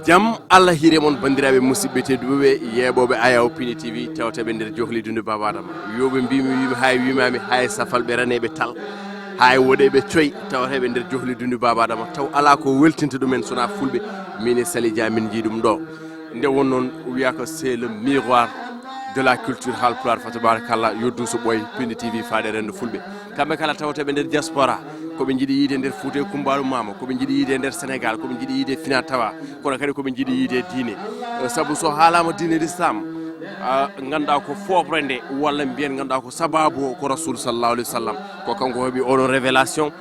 jam Allah hire mon bandiraɓe musidɓe tedduɓe yeɓoɓe Ayaw Pini TV tawteɓe nder Johlidude Baba Adama yoɓe mbimi wimi hay wimami hay safalɓe raneɓe tal hay woɗeɓe coy tawteɓe nder Johlidude Baba Adama taw ala ko weltinta ɗumen sona fulɓe min e Sali Dia min jiiɗum ɗo nde won noon wiya ko c'est le miroir de la culture halpulaar fa tabarakallah yoddu so ɓooy Pini TV faade rendo fulɓe kamɓe kala tawteɓe nder diaspora koɓe jiiɗi yiide nder Fouta e Kumbaru Mama koɓe jiiɗi yiide nder Sénégal koɓe jiiɗi yiide Fina Tawa kono kadi koɓe jiiɗi yiide diine saabu so haalama diine l'islam ganduɗa ko fobre nde walla mbiyen ganduɗa ko sababu o ko rasul sallallahu alayhi wa sallam ko kanko heeɓi oɗon révélation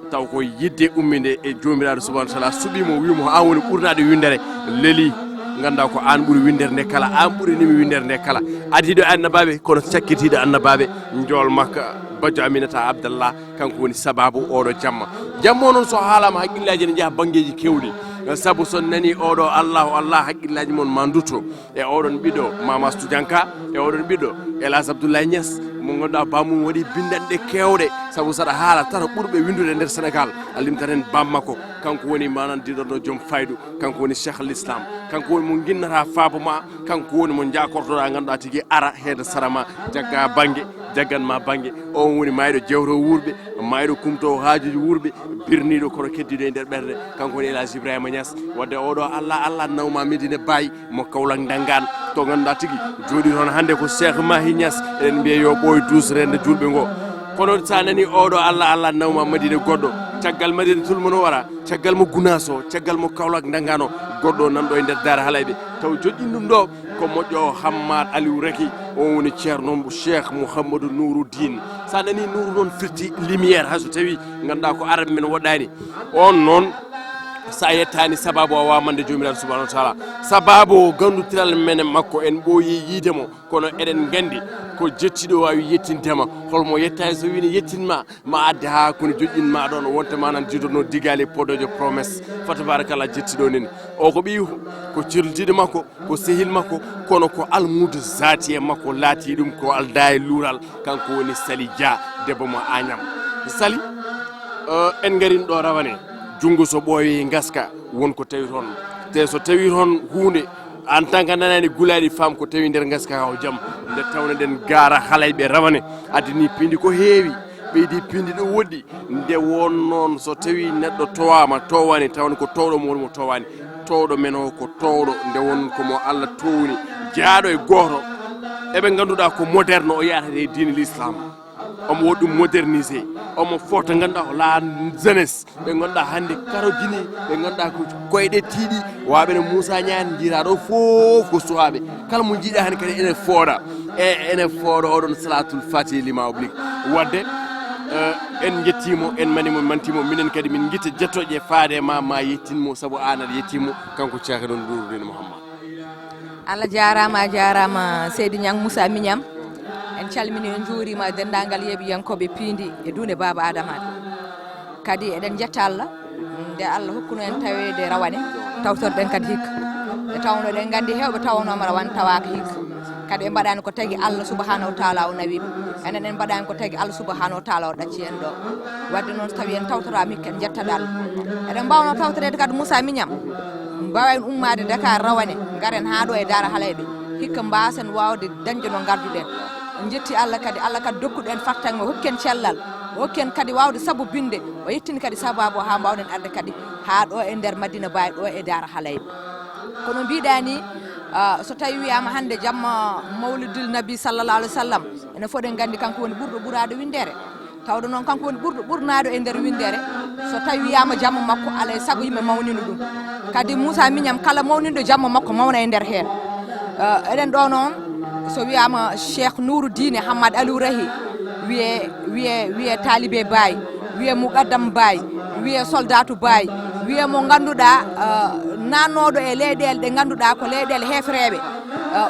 taw ko yidde umminde e jomiraɗo subahanahu wa taala suɓimo wimo an woni ɓurnade windere leeli ganduɗa ko an ɓuuri windere nde kala an ɓuurinimi windere nde kala adiɗo annabaɓe kono cakkitiɗo annabaɓe jool makka Badio Aminata Abdallah kanko woni sababu oɗo jamma o noon so haalama haqqillaji ne jaaha banggueji kewɗi saabu son nani oɗo Allah haqqillaji moon ma dutto e oɗon ɓiɗɗo Mama Astou Dianka e oɗon ɓiɗɗo Elhadji Abdoulaye Niass mo ganduɗa bamum waɗi bindanɗe kewɗe saabu saɗa haala tata ɓurɓe windude nder Sénégal a limtaten bammakko kanko woni manan diɗorno joom faydu kanko woni cheikh l'islam kanko woni mo guinnata faabo ma kanko woni mo jakortoɗa ganduɗa tigui ara heede sarama jagga banggue jagganma banggue on woni mayɗo jewto wurɓe mayɗo kumto haajuji wurɓe birniɗo kono keddiɗo e nder ɓerde kanko woni Elhadji Ibrahima Niass wadde oɗo Allah nawma Medina Baye mo Kaolack dangan to ganduɗa tigui jooɗi toon hande ko Cheikh Mahi Niass eɗen mbiya yo ɓooy dusrende julɓe ngo kono sa nani oɗo Allah nawma Madina goɗɗo caggal Madina Tulmunawara caggal mo Gounass o caggal mo Kaolack dangan o goɗɗo nanɗo e nder Daara Halayɓe taw joƴƴin ɗum ɗo ko moƴƴo Hammad Aliou Raky on woni ceerno Cheikh Mouhamadou Nouroudine sa nani Nourou noon firti lumiére hayso tawi ganduɗa ko arabe men woɗɗani on noon sa yettani sababu o wamande jomiraɗo subahanahu wa taala sababu o gandudiral men makko en ɓooyi yiidemo kono eɗen gandi ko jettiɗo wawi yettintema holmo yettani so wini yettinma ma adde ha koni joƴƴinma ɗon wontema nan jiidono digali podojo promesse fa tabarakallah jettiɗo nini o ko ɓiyu ko cirltiɗo makko ko sehil makko kono ko almudo zati e makko laati ɗum ko alda e luural kanko woni Sali Dia debbo mo Agnam Sali en garin ɗo rawane jungo so ɓooyi gaska wonko tawi toon te so tawi toon hunde en tant que nanani gulaɗi femme ko tawi nder gaska o jaam nde tawno ɗen gaara Halayɓe rawane addani pindi ko heewi ɓeydi pindi ɗo woɗɗi nde won noon so tawi neɗɗo towani tawni ko towɗo mo woni mo towani towɗo men o ko towɗo nde won komo Allah towni jaaɗo e goto eɓe ganduɗa ko moderne o yahata e diine l'islam omo woɗɗi ɗum modernisé omo fota ganduɗa ko la jeunesse ɓe ganduɗa hande karodini ɓe ganduɗa ko koyɗe tiiɗi waɓene Moussa Niane jiraɗo foof ko suwaɓe kala mo jiiɗa hande kadi ene fooɗa ene fooɗa oɗon salatul fatihi lima oblique wadde en jettimo en mantimo minen kadi min guitta jettoje faade ma yettinmo saabu an aɗa yettimo kanko ceerno ɗon Nouroudine Mouhammad Allah jarama Seydi Niang Moussa Mignam en calmini en juurima dendagal yeeɓiyankoɓe piindi e duune Baba Adama kadi eɗen jetta Allah nde Allah hokkuno en tawede rawane tawtorɗen kadi hikka e tawno ɗen gandi hewɓe tawanoma rawane tawaka hikka kadi ɓe mbaɗani ko tagui Allah subahanahu wa taala o nawiɓe enen en mbaɗani ko tagui Allah subahanahu wa taala o ɗacci en ɗo wadde noon so tawi en tawtorama hikka en jettaɗo Allah eɗen mbawno tawtorede kadi Moussa Mignam mbawen ummade Dakar rawane garen ha ɗo e Daara Halayɓe hikka mbasen wawde dañde no garduɗen en jetti Allah kadi dokkuɗo en fattange o hokken cellal o hokken kadi wawde sabobinde o yettini kadi sababu ha mbawɗen arde kadi ha ɗo e nder Madina Baye ɗo e Daara Halayɓe kono mbiɗani so tawi wiyama hande jamma mawlidul nabi sallallahu alaihi wasallam ene foɗen gandi kanko woni ɓurɗo ɓurade windere tawde noon kanko woni ɓurɗo ɓurnado e nder windere so tawi wiyama jamma makko alay saago yimɓe mawnina ɗum kadi Moussa Mignam kala mawniɗo jamma makko mawna e nder hen eɗen ɗo noon so wiyama Cheikh Nouroudine Hammad Aliou Raky wiye talibé Baye wiye muqaddam Baye wiye soldatu Baye wiye mo ganduɗa nannoɗo e leyɗele ɗe ganduɗa ko leyɗele hefreɓe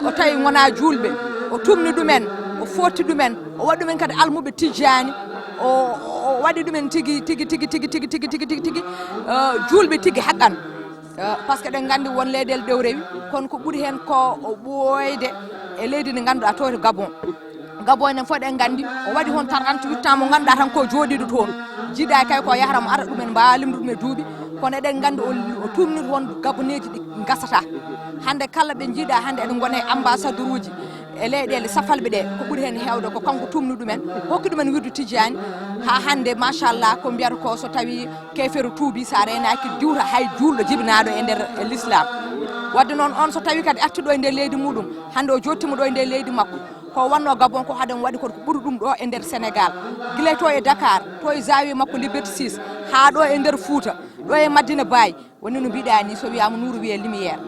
o tawi wona julɓe o tumni ɗumen o fotti ɗumen o waɗi ɗumen kadi almuɓe tijjani o waɗi ɗumen tigui julɓe tigui haqqan par ce que ɗen gandi won leyɗele ɗew rewi kono ko ɓuuri hen ko ɓoyde e leydi ndi ganduɗa to Gabon enen fof ɗen gandi o waɗi hon 38 ans mo ganduɗa tan ko joɗiɗo toon jiiɗa kay ko yahata mo ara ɗumen mbawa limdu ɗum e duuɓi kono eɗen gandi o tumnir won gaboneji ɗi gasata hande kala ɓe jiiɗa hande eɗen gona e ambassadeur uji e leyɗele safalɓe ɗe ko ɓuuri hen hewde ko kanko tumni ɗumen hokki ɗumen wirdu tijani ha hande machallah ko mbiyata ko so tawi kefere tuubi sa renaki diwta hay julɗo jibinaɗo e nder l'islam wadde noon on so tawi kadi artiɗo e nder leydi muɗum hande o jottima ɗo e nder leydi makko ko wanno Gabon ko haɗen waɗi ko ɓuri ɗum ɗo e nder Sénégal guilay to e Dakar to e zawiya makko Liberté 6 ha ɗo e nder Fouta ɗo e Madina Baye woni no mbiɗa ni so wiyama Nouru wiye lumiére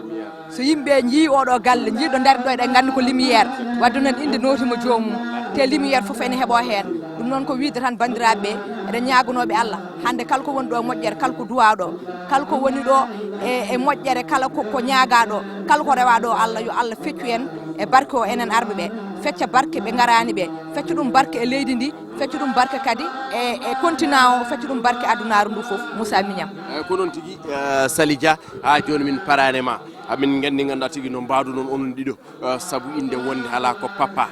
so yimɓe jii oɗo galle jiiɗo dari ɗo eɗen gandi ko lumiére wadde noon inde notima joomum te lumiére foof ene heeɓo hen ɗum noon ko wiide tan bandiraɓe eɗen ñagunoɓe Allah hande kala ko woni ɗo moƴƴere kala ko duwa ɗo kala ko woni ɗo e moƴƴere kala ko ñaaga ɗo kala ko rewa ɗo Allah yo Allah feccu en e barke o enen arɓe ɓe fecca barke ɓe garani ɓe fecca ɗum barke e leydi ndi fecca ɗum barke kadi e continent o fecca ɗum barke adunaru ndu foof Moussa Mignam ko noon tigui Sali Dia ha joni min paranema amin gandi ganduɗa tigui no mbadu noon onon ɗiɗo saabu inde wonde ala ko papa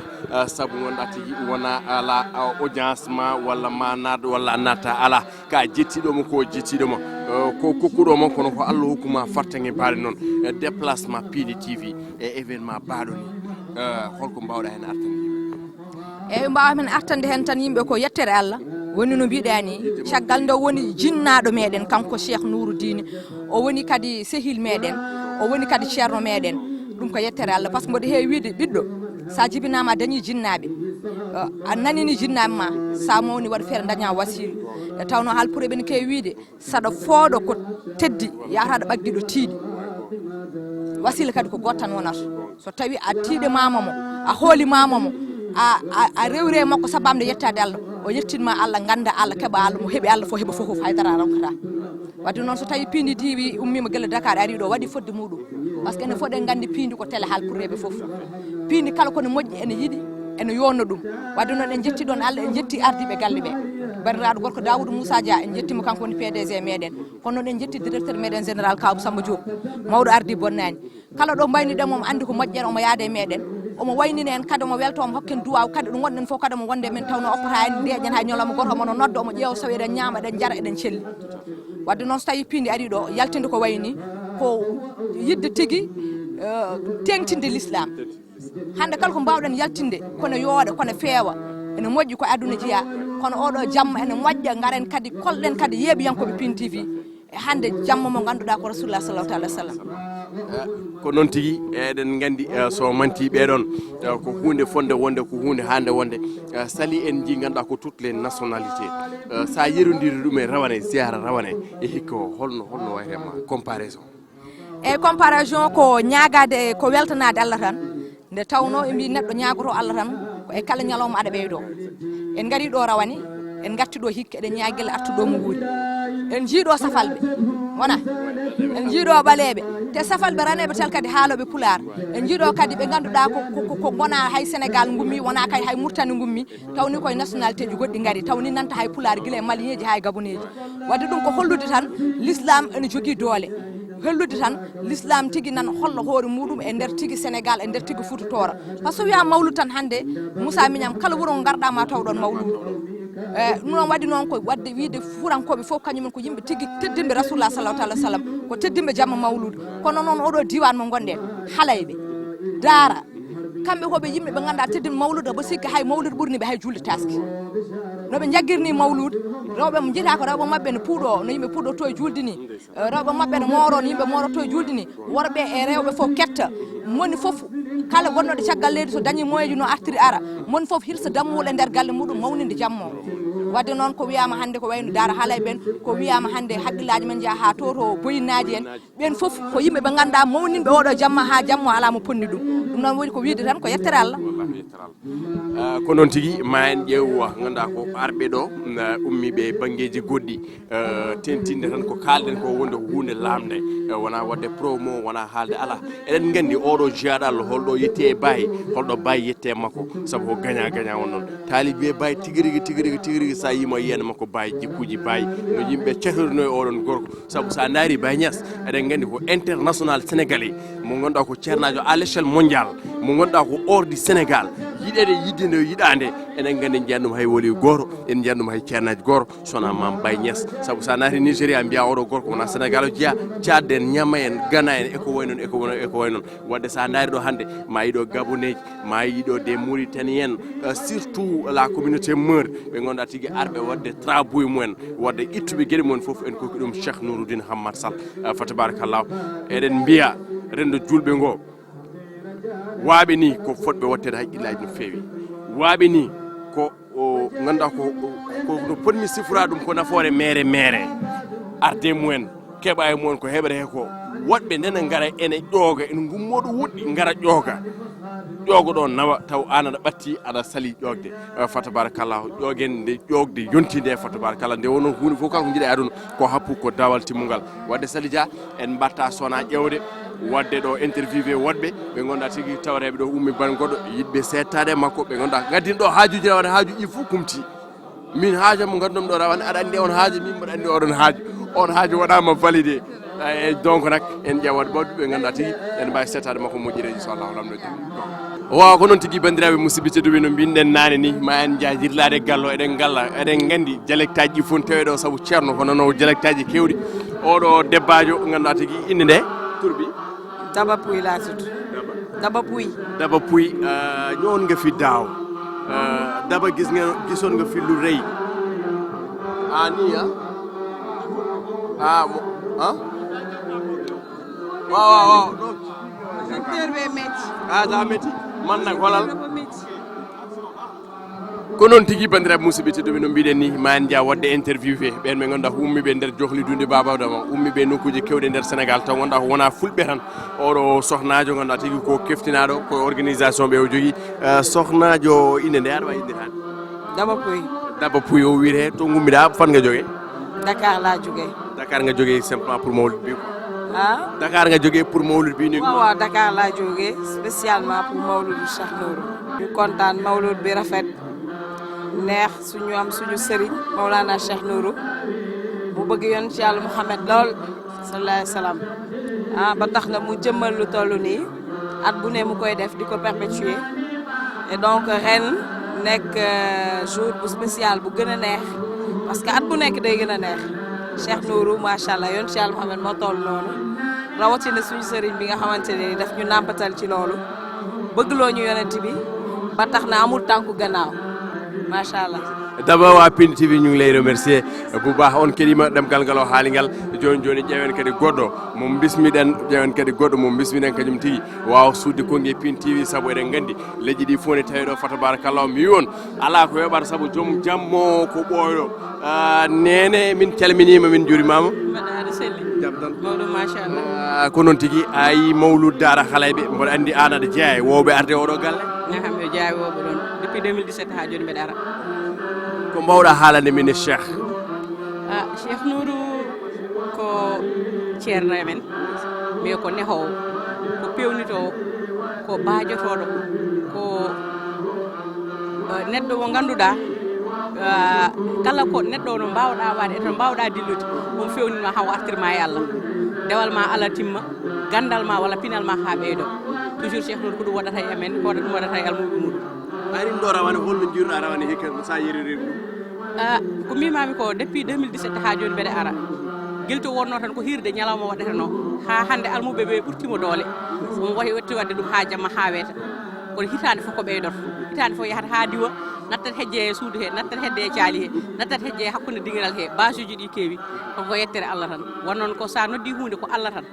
saabu ganduɗa tigui wona ala audience ma walla ma naɗo walla natta ala ka jettiɗomo ko jettiɗomo ko kokkuɗoma kono ko Allah hokkuma fartague mbaɗe noon déplacement Pini TV e événement baɗo ni holko mbawɗa hen artande eyyi mbawa men artande hen tan yimɓe ko yettere Allah woni no mbiɗa ni caggal nde woni jinnaɗo meɗen kanko Cheikh Nouroudine o woni kadi sehil meɗen o woni kadi ceerno meɗen ɗum ko yettere Allah par ce que mboɗo heewi wiide ɓiɗɗo sa jibinama a dañi jinnaɓe a nanini jinnaɓe ma sa mawni waɗa feere daña wasilu e tawno halpure ɓen kewi wiide saɗa fooɗo ko teddi yataɗa ɓagguiɗo tiiɗi wasila kadi ko goto tan wonata so tawi a tiiɗe mamamo a hooli mamamo a rewre makko sabamde yettade Allah o yettinma Allah ganda Allah keeɓa Allah mo heeɓi Allah fo heeɓa fofof haydara rankata wadde noon so tawi Pindi TV ummima guila Dakar ari ɗo waɗi fodde muɗum par ce que ene fooɗe gandi Pindi ko télé halpureɓe foof Pindi kala kono moƴƴi ene yiiɗi ene yonno ɗum wadde noon en jetti ɗon Allah en jetti ardiɓe galle ɓe bandiraɗo gorko Daoudou Moussa Dia en jettima kanko woni PDG meɗen kono noon en jetti directeur meɗen général Kabou Samba Diop mawɗo ardi bonnani kala ɗo mbayniɗen omo andi ko moƴƴere omo yaade e meɗen omo waynini en kadi omo welto omo hokken duwaw kadi ɗo gonɗen fof kadi omo wonde men tawno oppata en ndeƴen hay ñalawma goto omono nodda omo ƴeewa sawi eɗen ñaama eɗen jara eɗen celli wadde noon so tawi Pindi ari ɗo yaltinde ko wayni ko yidde tigui tengtinde l'islam hande kala ko mbawɗen yaltinde kono yooɗa kono feewa ene moƴƴi ko aduna jeeya kono oɗo jamma ene moƴƴa garen kadi kolɗen kadi yeeɓiyankoɓe Pindi TV e hande jamma mo ganduɗa ko rasulullah sallallahu alaihi wasallam ko noon tigui eɗen gandi so manti ɓeɗon ko hunde fonde wonde ko hunde hande wonde Sali en ji ganduɗa ko toutes les nationalités sa yerodiri ɗum e rawane ziyara rawane e hikka o holno wayatema comparaison e comparaison ko ñagade ko weltanade Allah tan nde tawno e mbi neɗɗo ñagoto Allah tan e kala ñalawma aɗa ɓeydo en gari ɗo rawani en gatti ɗo hikka eɗen ñaguel artuɗo mo wuuri en jiiɗo safalɓe wona en jiiɗo ɓaleɓe te safalɓe raneɓe tel kadi haaloɓe pular en jiiɗo kadi ɓe ganduɗa ko gona hay Sénégal gummi wona kay hay Mauritanie gummi tawni koye nationalité ji goɗɗi gaari tawni nanta hay pular guila e malieji hay gaboneji wadde ɗum ko hollude tan l'islam ene jogui doole hellude tan l'islam tigi nan holla hoore muɗum e nder tigi Sénégal e nder tigi Fouta Toora par ce que wiya mawlud tan hande Moussa Mignam kala wuuro ngo garɗa ma tawɗon mawlud ɗum noon waɗi noon ko wadde wiide furankoɓe fof kañumen ko yimɓe tigi teddimɓe rasulullah sallallahu alaihi wasallam ko teddimɓe jamma mawlud kono noon oɗo diwan mo gonɗen halayɓe daara kamɓe koɓe yimɓe ɓe ganduɗa teddimɓe mawlud bo sikki hay mawlud ɓurniɓe hay julde taski noɓe jaggirni mawlud rewɓe mo jiita ko rewɓe mabɓe ne puuɗo no yimɓe puuɗoto e julde ni rewɓe mabɓe ne moro no yimɓe moroto e julde ni worɓe e rewɓe fof ketta moni fof kala gonnoɗo caggal leydi so dañi moyeji no artiri ara moni fof hirsa dammol e nder galle muɗum mawninde jammo wadde noon ko wiyama hande ko wayno daara haalay ɓen ko wiyama hande haqqillaji men jaa ha toto boyinaji en ɓen fof ko yimɓe ɓe ganduɗa mawninɓe oɗo jamma ha jammo ala mo ponni ɗum ɗum noon woni ko wiide tan ko yettere Allah ko noon tigui ma en ƴeew ganduɗa ko arɓe ɗo ummiɓe banggueji goɗɗi tentinde tan ko kalɗen ko wonde ko hunde lamde wona wadde promo wona haalde ala eɗen gandi oɗo jeyaɗal holɗo yette e Baye holɗo Baye yette makko saabu ko gagnant won noon taalibe Baye tigui sa yima yiyana makko Baye jikkuji Baye no yimɓe cehorino e oɗon gorko saabu sa daari Baye Niass eɗen gandi ko international sénégalais mo ganduɗa ko ceernajo à l'échelle mondial mo ganduɗa ko hors du Sénégal yiɗede yiddinde yiɗande enen gandi jandum hay woli goro en jandum hay ceernaji goro sona mam Baye Niass sabu sa naati Nigéria mbiya oɗo gorko wona Sénégal o jeeya Tchad en ñama en Ghana en eko way non eko way non wadde sa daari ɗo hande ma yiɗo Gabonais ma yiɗo des Mauritaniens surtout la communauté meur ɓe gonda tigui arɓe wadde trabouille mumen wadde ittuɓe gueɗe mumen foof en kokki ɗum Cheikh Nouroudine Hammad Sall fa tabarakallah eɗen mbiya rendo julɓe ngo waaɓe ni ko fotɓe wattede haqqillaji no feewi waaɓe ni ko ganduɗa ko no potmi sifra ɗum ko nafoore mere arde mumen keɓa e mumen ko heɓata he ko woɗɓe ndene gara ene ƴooga ene gummoɗo wuɗɗi gara ƴooga ɗo nawa taw an aɗa ɓatti aɗa sali ƴogde fa tabarakallah ƴogen nde ƴogde yontinde fa tabarakallah nde wonno hunde fof kala ko jiiɗa e aduna ko happu ko dawal timmugal wadde Sali Dia en mbatta sona ƴewde wadde ɗo interviewé woɗɓe ɓe gonda tigui tawareɓe ɗo ummi ban goɗɗo yiɗɓe settade makko ɓe gonda gaddin ɗo haajuji rawane haaju fof kumti min haajam mo ganduɗum ɗo rawane aɗa andi on haaju min mbaɗa andi on haaju waɗama validé donc nak en ƴewat ɓawɗi ɓe ganduɗa tigui en mbawi settade makko moƴƴire inchallahu lamɗo waaw ko noon tigui bandiraɓe musidɓe tedduɓe no mbinɗen nane ni ma en jajirlade gallo eɗen galla eɗen gandi dialecte ji fof taweɗo saabu ceerno ko nanowo dialecte ji kewɗi oɗo debbajo ganduɗa tigui inde nde turbi Daba Pouy laa tudd. Daba Pouy. Daba Pouy ñëwoon nga fi daaw Daba gisoon nga fi lu rëy nii waaw secteur bee métti. daa métti man nag xoolal ko noon tigui bandiraɓe musidɓe tedduɓe no mbiɗen ni ma en jaa wadde interview fe ɓen ɓe ganduɗa ko ummiɓe nder Diohli Baba Adama ummiɓe nokkuji kewɗe nder Sénégal taw ganduɗa ko wona fulɓe tan oɗo sohnajo ganduɗa tigui ko keftinaɗo ko organisation ɓe o jogui sohnajo inde nde aɗa wawi indirade Daba Pouy o wiyete to gummiɗa fan nga jogui Dakar laa jógee. Dakar nga jogui simplement pour mawlud bi Dakar nga jogui pour mawlud bi ni waaw Dakar laa jógee spécialement pour mawludu Cheikh Nourou. ñu kontaan mawlud bi rafet neex suñu sëriñ Mawlana Cheikh Nourou mu bëgg yoon ci Yàlla Muhammad lool sallallahu alayhi wa sallam ba tax na mu jëmmal lu toll nii at bu ne mu koy def di ko perpétuer et donc ren nekk jour bu spécial bu gën a neex parce que at bu nekk day gën a neex Cheikh Nourou macha allah yoon ci Yàlla Muhammad moo toll noonu rawatina suñu sëriñ bi nga xamante ne daf ñu nàmpatal ci loolu bëgg loo ñu yonent bi ba tax na amul tànku gannaaw macha allah. Daba wa Pindi TV ñu ngi lay remercier bu baax on keɗima ɗemgal ngal o haalingal joni ƴeewen kadi goɗɗo mo bismiɗen ƴeewen kadi goɗɗo mo bismiɗen kañum tigui wawa sudde kongue Pindi TV saabu eɗen gandi leƴƴi ɗi fof ne tawi ɗo fa tabarakallah mi wi on ala ko yoɓata saabu joom jammo ko ɓooyo nene min calminima min juurimama mbaɗa selli jam tan mawɗum machallah ko noon tigui a yi mawlud Daara Halayɓe mboɗo andi an aɗa jeeya e wowɓe arde oɗo galle hamɓe jeeya wowɓe ɗon depuis 2017 ha joni mbeɗa ara ko mbawɗa haalande min e Cheikh Cheikh Nourou ko ceerno men mais ko nehowo ko pewnitowo ko baajotoɗo ko neɗɗo mo ganduɗa kala ko neɗɗo no mbawɗa waade e to mbawɗa dillude on fewnima haw artirma e Allah dewal ma Allah timma gandal ma walla pinal ma ha ɓeydo toujours Cheikh Nourou ko ɗum waɗata e men ko ɗum waɗata e almuɓe muɗum arin ɗo rawane holno jiruɗa rawane hikka sa yeriri ɗum ko mbimami ko depuis 2017 ha joni mbeɗa ara guilto wonno tan ko hirde ñalawma waɗeteno ha hande almuɓe ɓe ɓurtimo doole on wahi wetti wadde ɗum ha jamma ha weeta kono hitande fof ko ɓeydoto hitande fof yahata ha diwa nattat hejje e suudu he nattat hedde e caali he nattat hejje e hakkude dingiral he base uji ɗi keewi koko yettere Allah tan wonnoon ko sa noddi hunde ko Allah tan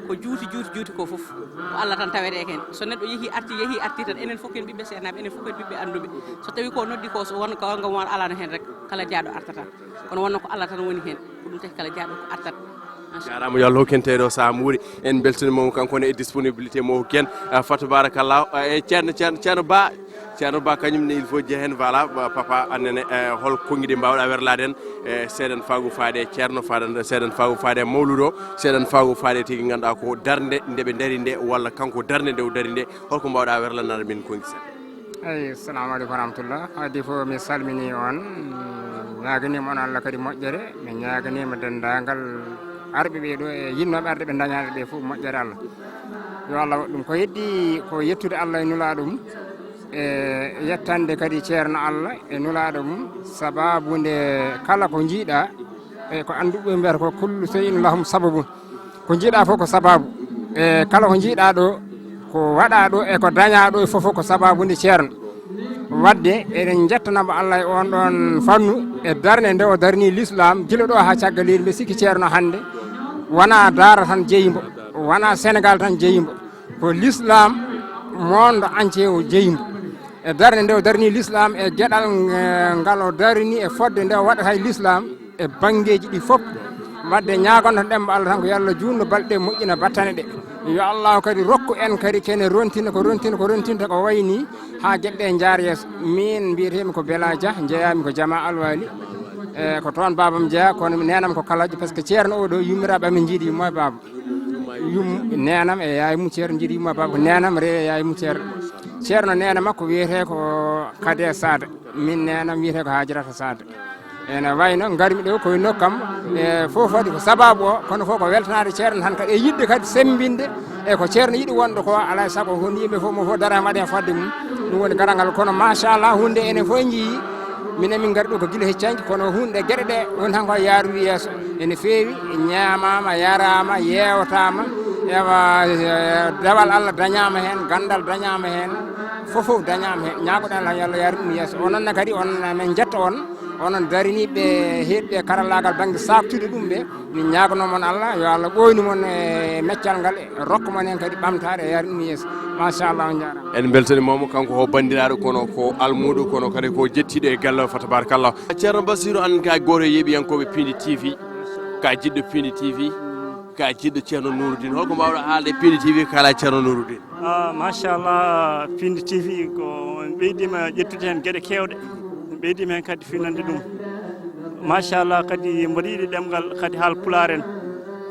ko juuti ko fof ko Allah tan tawete ken so neɗɗo yeehi arti tan enen fof ken ɓiɓɓe senaɓe enen fof ken ɓiɓɓe anduɓe so tawi ko noddi ko so wonno ko ngam won alano hen rek kala jaaɗo artata kono wonno ko Allah tan woni hen ko ɗum taki kala jaaɗo ko artat jarama yo Allah hokkenteɗo saaha muuri en beltanimo kankone e disponibilité mo hokken fa tabarakallah e ceerno ba kañum ne il faut jeehen voilà papa annene hol konguiɗe mbawɗa werlade en seeɗen faagu faade ceerno seeɗen faagu faade mawludo seeɗen faagu faade tigui ganduɗa ko darde ndeɓe daari nde walla kanko darde nde o daari nde holko mbawɗa werlanade min kongi seeɗa eyi assalamu aleykum wa rahmatullah adi fof mi salmini on ñaganima on Allah kadi moƴƴere mi ñaganima dendagal arɓe ɓe ɗo e yinnoɓe arde ɓe dañaɗe ɓe fof moƴƴere Allah yo Allah waɗ ɗum ko heddi ko yettude Allah e nula ɗum yettande kadi ceerno Allah e nulaaɗo mum sababude kala ko jiiɗa e ko anduɓe mbiyata ko kullu shay'in lahum sababu ko jiiɗa fof ko sababu e kala ko jiiɗa ɗo ko waɗa ɗo e ko daña ɗo e fof ko sababude ceerno wadde eɗen jettanamo Allah e on ɗon fannu e darde nde o darni l'islam gila ɗo ha caggalide mbe sikki ceerno hande wona Daara tan jeyimbo wona Sénégal tan jeyimbo ko l'islam monde entier o jeyimbo e darde nde o darni l'islam e gueɗal ngal o darni e fodde nde o waɗata e l'islam e banggueji ɗi fof wadde ñagonto ɗembo Allah tan ko yo Allah junno balɗe moƴƴina battane ɗe yo Allah kadi rokku en kadi kene rontina ko wayni ha gueɗɗe jaar yeeso min mbiyetemi ko Bela Dia jeeyami ko Jama Alwali e ko toon babam jeeya kono nenam ko kalajo par ce que ceerno oɗo yummiraɓe amen jiiɗi yumma e baba nenam e yaye mum ceerno jiiɗi yumma e baba ko nenam rewe yaye mum ceerno nena makko wiyete ko Kade Sada min nenam wiyete ko Hajirata Sada ene wayno garmi ɗo koye nokkam e fof waɗi ko sababu o kono fof ko weltanade ceerno tan kadi e yidde kadi sembinde e ko ceerno yiɗi wonɗo ko alay saago hon yimɓe fof mo fof dara waɗe fodde mum ɗum woni garagal kono machallah hunde ene fof jii minen min gari ɗo ko guila heccanki kono hunde gueɗe ɗe woni tan ko yaaruwi yeeso ene feewi ñamama yarama yewtama ewa dewal Allah dañama hen gandal dañama hen fof dañama hen ñagoɗen Allah yo Allah yaari ɗum yeeso ononne kadi on min jetta on onon dariniɓe heɗɓe karallagal banggue saktude ɗum ɓe min ñagonomon Allah yo Allah ɓoyni mon e meccal ngal e rokka mon hen kadi ɓamtare e yaari ɗum yeeso machallah on jarama en beltanimomo kanko ko bandiraɗo kono ko almuɗo kono kadi ko jettiɗo e galle o fa tabarakallah ceerno Bassirou an ka goto yeeɓiyankoɓe Pindi TV ka jiɗɗo Pindi TV ka jiɗɗo ceerno Nouroudine holko mbawɗa haalde Pindi TV kala ceerno Nouroudine machallah Pindi TV ko ɓeydima ƴettude hen gueɗe kewɗe ɓeydima hen kadi finande ɗum machallah kadi mboɗo yiiɗi ɗemgal kadi haal Pulaar en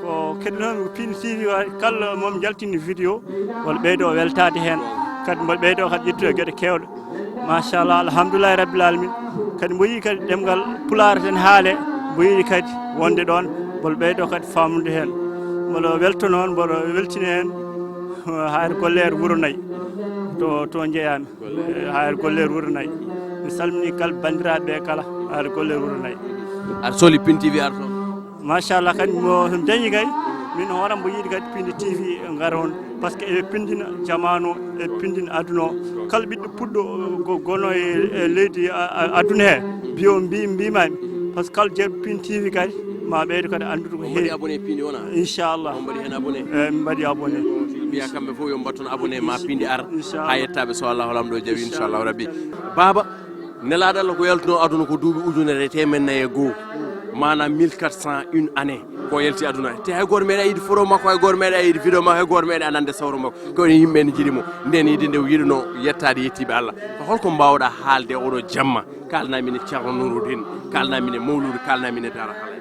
ko keɗinomi ko Pindi TV kala moom jaltini vidéo walla ɓeydo weltade hen kadi mboɗo ɓeydo kadi ƴettude gueɗe kewɗe machallah alhamdoulillahi rabbil alamin kadi mbo yii kadi ɗemgal Pulaar ten haale mbo yii kadi wonde ɗon mboɗo ɓeydo kadi famude hen mboɗo welto noon mboɗo weltini hen hayre gollere Wuro Nayyi to jeeyami hayre gollere Wuro Nayyi mi salmini kala bandiraɓe kala hayre gollere Wuro Nayyi aɗa sohli Pindi TV arto machallah kadi mo dañi kay min hooram mbo yiiɗi kadi Pindi TV gara on par ce que eɓe pindina jamanu e pindina aduna o kala ɓiɗɗo puɗɗo gono e leydi aduna he biyo mbimami par ce que kala jeeɗo Pindi TV kadi ma ɓeydo kadi andude ko heewi abonné Pindi wona inchallah on mbaɗi hen abonné min mbaɗi abonné mbiya kamɓe fof yo mbatton abonné ma Pindi ar ha yettaɓe so Allah lamɗo jaawi inchallahu rabbi baba nelaɗo Allah ko yaltuno aduna ko duuɓi ujunere temennayyi e goho manam 1401 année ko yalti aduna te hay goto meeɗa yiiɗi photo makko hay goto meeɗa yiiɗi vidéo makko hay goto meeɗa anande sawru makko ko yimɓe ne jiiɗimo nden yiide nde yiɗino yettade yettiɓe Allah ko holko mbawɗa haalde oɗo jamma kalnamine ceerno Nouroudine kalnamine Mawludu kalnamine Daara Halay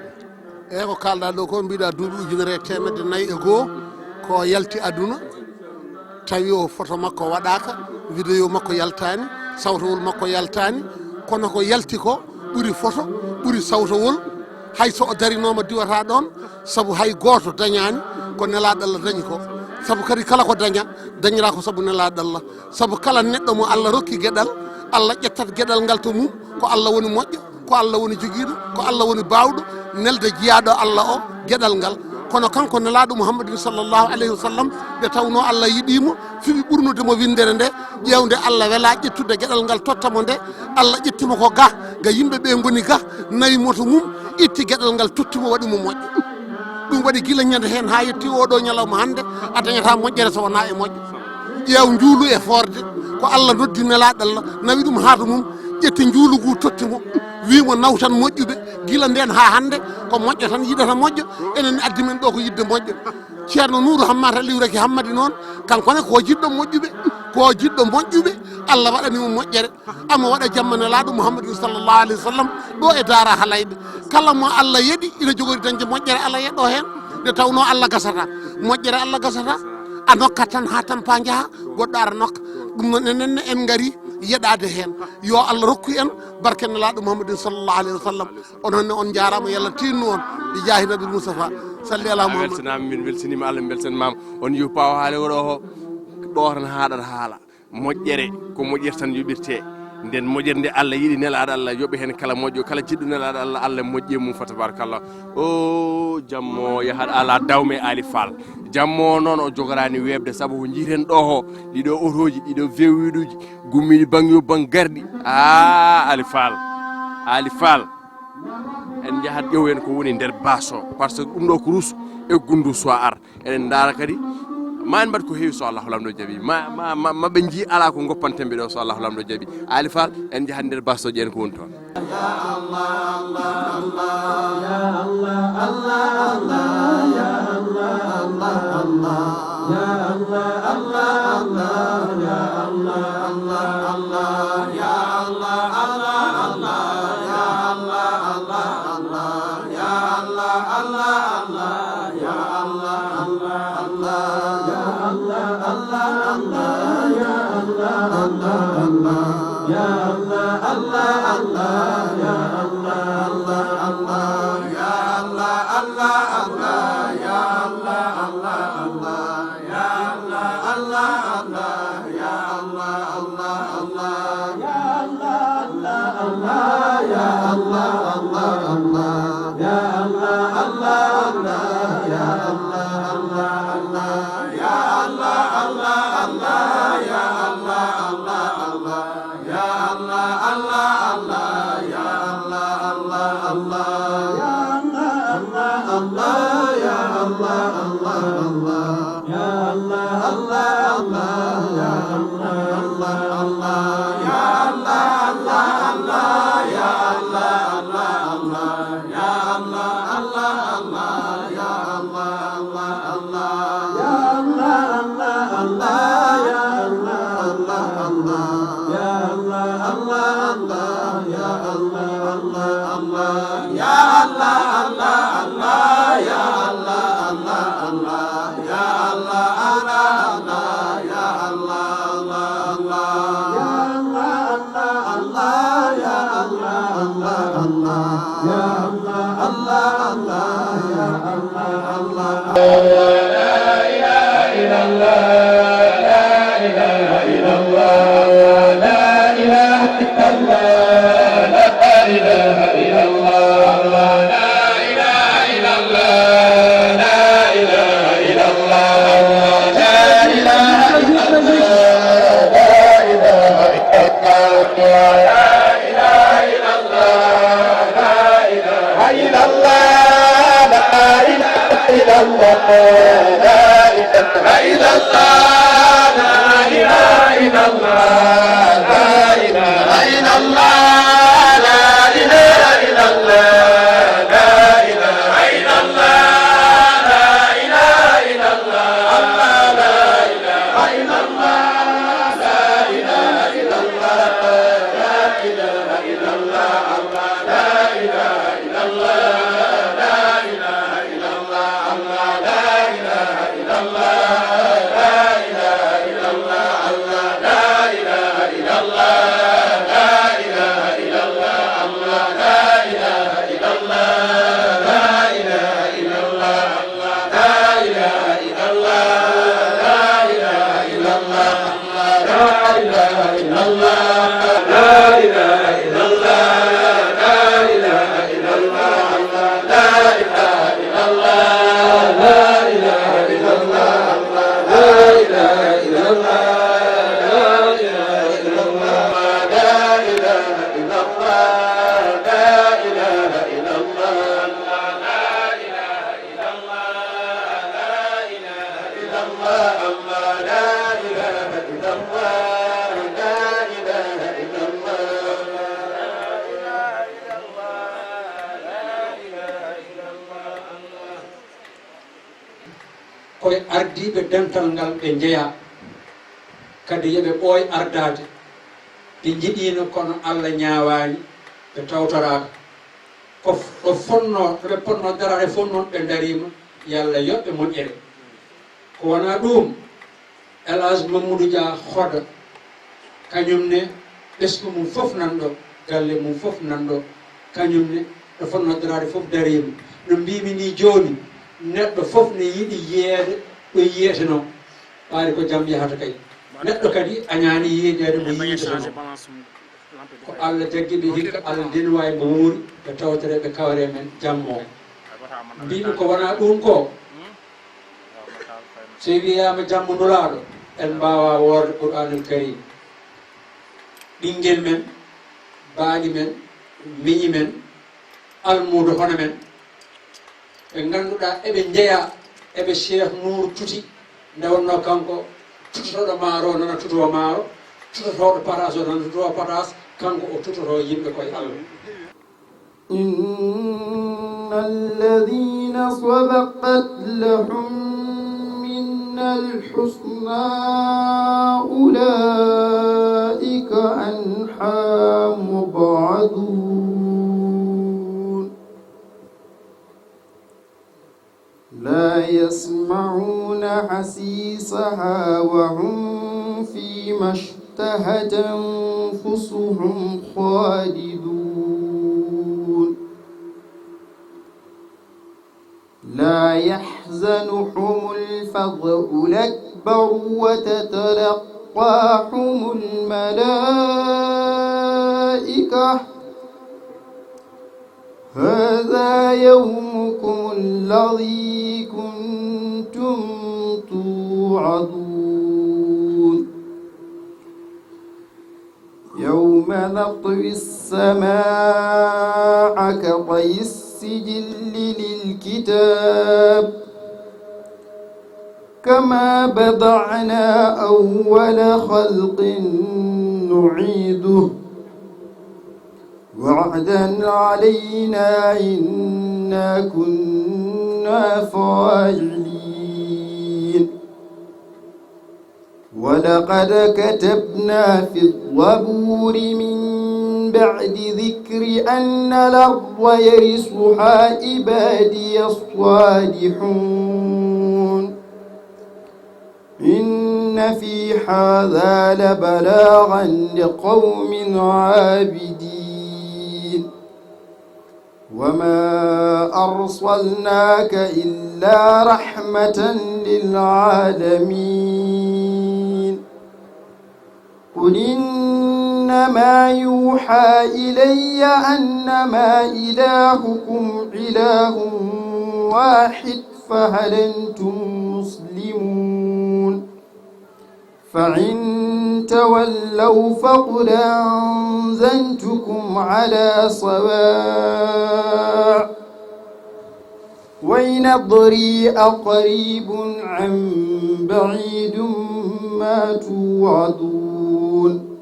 eyyi ko kalɗa ɗo ko mbiɗa duuɓi ujunere temedde nayyi e goho ko yalti aduna tawi o photo makko waɗaka vidéo makko yaltani sawtowol makko yaltani kono ko yalti ko ɓuuri photo ɓuuri sawtowol hayso o darinoma diwata ɗon saabu hay goto dañani ko nelaɗo Allah dañi ko saabu kadi kala ko dañira ko saabu nelaɗo Allah saabu kala neɗɗo mo Allah rokki gueɗal Allah ƴettat gueɗal ngal to mum ko Allah woni moƴƴo ko Allah woni joguiɗo ko Allah woni bawɗo nelde jiyaɗo Allah o gueɗal ngal kono kanko nelaɗo Muhammadin sallllahu alayhi wa sallam ɓe tawno Allah yiɗimo fiɓi ɓurnudemo windere nde ƴewde Allah wela ƴettude gueɗal ngal tottamo nde Allah ƴettimo ko ga yimɓeɓe goni ga nayi moto mum itti gueɗal ngal tottimo waɗimo moƴƴo ɗum waɗi guila ñande hen ha yetti oɗo ñalawma hande a dañata moƴƴere so wona e moƴƴo ƴeew juulu e forde ko Allah noddi nelaɗo Allah nawi ɗum haata mum ƴetti juulu ngu tottimo wimo nawtan moƴƴuɓe guila nden ha hande ko moƴƴo tan yiɗata moƴƴo enen addi men ɗo ko yidde moƴƴo ceerno Nourou Hammata Liwraki Hammadi noon kankone ko jiɗɗo moƴƴuɓe ko jiɗɗo moƴƴuɓe Allah waɗanimo moƴƴere ama waɗa jamma nelaɗo Muhammadin sallllahu alayhi wa sallam ɗo e Daara Halayɓe kala mo Allah yeeɗi ina jogori dañde moƴƴere Allah yeɗɗo hen nde tawno Allah gasata moƴƴere Allah gasata a nokkat tan ha tampa jaaha goɗɗo ara nokka ɗum noon enenne en gari yeɗade hen yo Allah rokku en barke nelaɗo Muhammadin sallllahu alayhi wa sallam ononne on jarama yo Allah tinnu on ɗi jaahi nabil Moustapha salli ala Muhammad weltanama min weltanima Allah beltanimama on yihu pawa haale oɗo ɗo tan haɗata haala moƴƴere ko moƴƴere tan yoɓirte nden moƴƴere nde Allah yiɗi nelaɗo Allah yoɓe hen kala moƴƴo kala jiɗɗo nelaɗo Allah Allah moƴƴe mum fa tabarakallah o jammo yahat ala dawme Ali Fall jammo noon o jogorani webde saabu ko jiiten ɗo ho ɗiɗo otoji ɗiɗo vewiɗuji gummiɗi bangyo bang garɗi Ali Fall en jahat ƴeewen ko woni nder baso par ce que ɗum ɗo ko rus e gundu so ar eɗen daara kadi ma en mbaɗ ko heewi so Allahu lamɗo jaaɓi maɓe jii ala ko goppantemɓe ɗo so Allahu lamɗo jaaɓi Ali Fall en jahat nder basoji en ko woni toon koye ardiɓe dental ngal ɓe jeeya kadi yoɓe ɓooy ardade ɓe jiɗino kono Allah ñaawani ɓe tawtoraka ɗo fonno toɓe ponno darade fof noon ɓe darima yallah yoɓɓe moƴƴere ko wona ɗum Elhadji Mamadou Dia Hoda kañum ne ɓesgu mum fof nanɗo galle mum fof nanɗo kañum ne ɗo fonno darade fof darima no mbimi ni joni neɗɗo fof ne yiɗi yeede ɗo yiyeteno ɓaari ko jaam yahata kay neɗɗo kadi añaani yiidede mo yiidete ko Allah jaggi ɓe hikka Allah ndinwa e mo wuuri ɓe tawtere ɓe kawre men jammo mbimi ko wona ɗum ko so wiyama jammo nulaaɗo en mbawa woorde qur'anul karim ɓinguel men baaɗi men miñi men almudo hono men ɓe ngannduɗa eɓe jeeya eɓe Cheikh Nour tuti nde wonno kanko tutotoɗo maaro o nana tutowo maaro tutotoɗo patas o nana tutowo patas kanko o tutoto yimɓe koye Allah inna alladhina sabaqat lahum minna alhusna ulaika anha mub'adun la yasma'una hasisaha wa hum fima اشتهت أنفسهم خالدون لا يحزنهم الفزع الأكبر وتتلقاهم الملائكة هذا يومكم الذي كنتم توعدون يوم نطوي السماء كطي السجل للكتاب كما بدأنا أول خلق نعيده وعدا علينا إنا كنا فاعلين ولقد كتبنا في الزبور من بعد ذكر أن الأرض يرثها عبادي الصالحون إن في هذا لبلاغا لقوم عابدين وما أرسلناك إلا رحمة للعالمين قل إنما يوحى إلي أنما إلهكم إله واحد فهل أنتم مسلمون فإن تولوا فقل أنذرتكم على سواء وإن أدري أقريب أم بعيد ما توعدون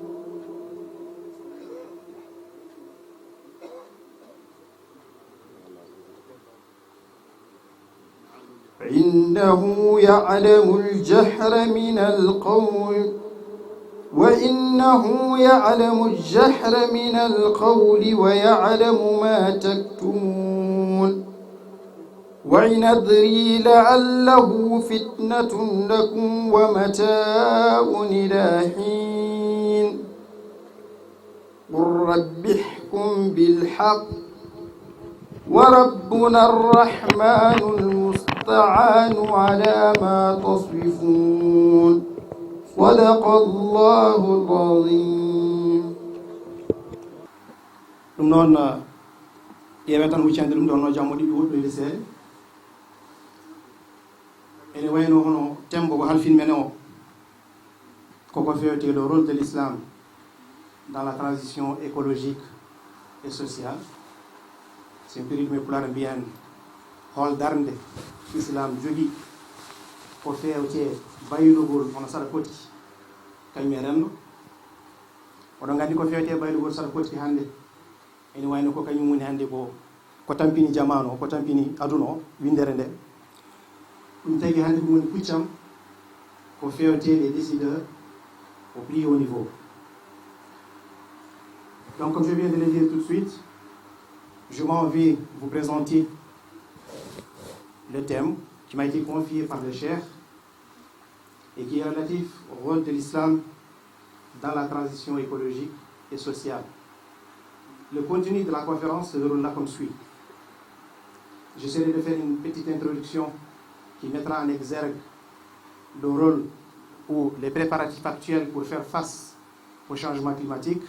إنه يعلم الجهر من القول وإنه يعلم الجهر من القول ويعلم ما تكتمون وإن أدري لعله فتنة لكم ومتاع إلى حين قل رب احكم بالحق وربنا الرحمن المستعان على ما تصفون صدق الله العظيم ɗum noon ƴeewe tan huccande ɗum ɗo no jammo ɗiɗi woɗɗoyde seeɗa ene wayno hono tembo ko halfin mene o koko fewte le rôle de l'islam dans la transition écologique et sociale sen piri ɗum e pulaar mbiyan hol darde islam jogui ko fewte baylugol hono saɗa potki kañum e renndo oɗon nganndi ko fewte baylugol saɗa potki hannde ene wayno ko kañum woni hannde ko tampini jamanu o ko tampini aduna o windere nde ɗum tagi hannde ɗum woni puccam ko fewte les décideurs au plus haut niveau. Donc comme je viens de le dire tout de suite, je m'en vais vous présenter le thème qui m'a été confié par le cheikh et qui est relatif au rôle de l'islam dans la transition écologique et sociale. Le contenu de la conférence se déroule là comme suit. J'essaierai de faire une petite introduction qui mettra en exergue le rôle ou les préparatifs actuels pour faire face au changement climatique.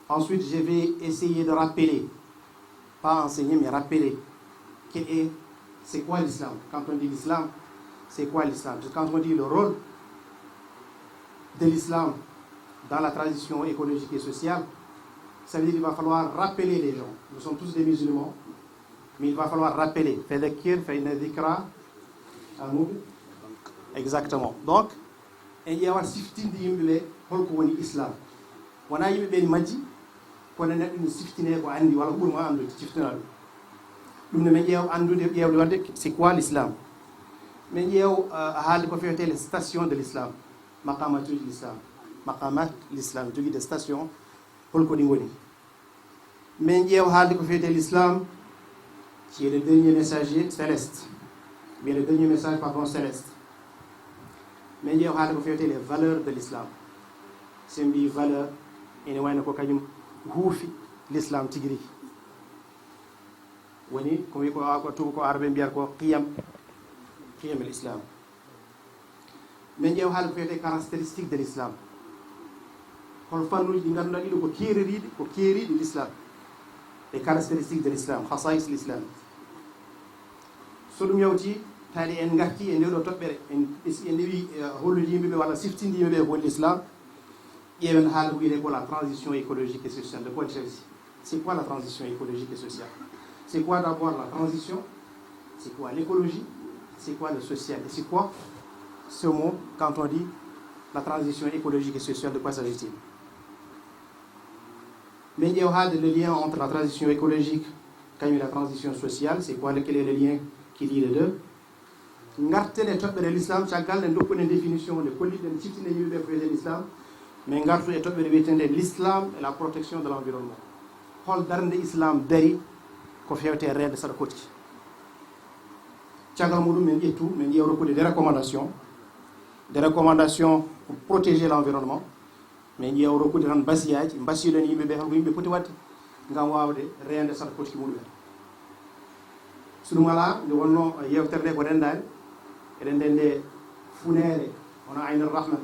Ensuite, je vais essayer de rappeler, pas enseigner, mais rappeler, c'est quoi l'islam. Quand on dit l'islam, c'est quoi l'islam? Quand on dit le rôle de l'islam dans la transition écologique et sociale, ça veut dire qu'il va falloir rappeler les gens. Nous sommes tous des musulmans, mais il va falloir rappeler. Exactement. Donc, il y a l'islam. On a eu des maji, qu'on a une siftine, qu'on a dit, voilà, pour moi, c'est quoi l'islam? Mais il y a les stations de l'islam, maqamat l'islam, des stations pour le coding. Mais il y a l'islam qui est le dernier messager céleste, mais le dernier message pardon céleste. Mais il y a les valeurs de l'islam. C'est une valeur et nous avons l'islam tigri. Wani comme ko arabe mbiyata ko qiyam l'islam. Mais il y a les caractéristiques de l'islam. Hol fannuji ɗi ngannduɗaa ɗiɗo ko keeriiɗi l'islam. Les caractéristiques de l'islam, khasa'is l'islam. So ɗum yawti taade en ngarti e ndew ɗo toɓɓere en ndewi hollude yimɓe ɓe walla siftinde yimɓe ɓe ko l'islam. ƴeewen haala ko wiyete ko la transition écologique et sociale. De quoi il s'agit? C'est quoi la transition écologique et sociale? C'est quoi d'abord la transition? C'est quoi l'écologie? C'est quoi le social? Et c'est quoi ce mot quand on dit la transition écologique et sociale? De quoi s'agit-il? Mais il y a le lien entre la transition écologique et la transition sociale. C'est quoi? Quel est le lien qui lie les deux? Ngartene toɓɓere l'islam caggal en dokkuɗen définition de kolliɗen ciftine yimɓe ko wiyete l'islam, mais ngartu e toɓɓere wiyetende l'islam et la protection de l'environnement. Hol darnde islam dari ko fewte reede saɗa kotki. Caggal muɗum men ƴettu men ƴeew rokkude des recommandations pour protéger l'environnement, mais ƴeew rokkude tan basiyaji mbasiɗen yimɓe ɓe holko yimɓe poti wadde ngam wawde reende saɗa kotki muɗumen. So ɗum ala nde wonno yewtere nde ko renndani eɗen ndende funere hono aynul rahma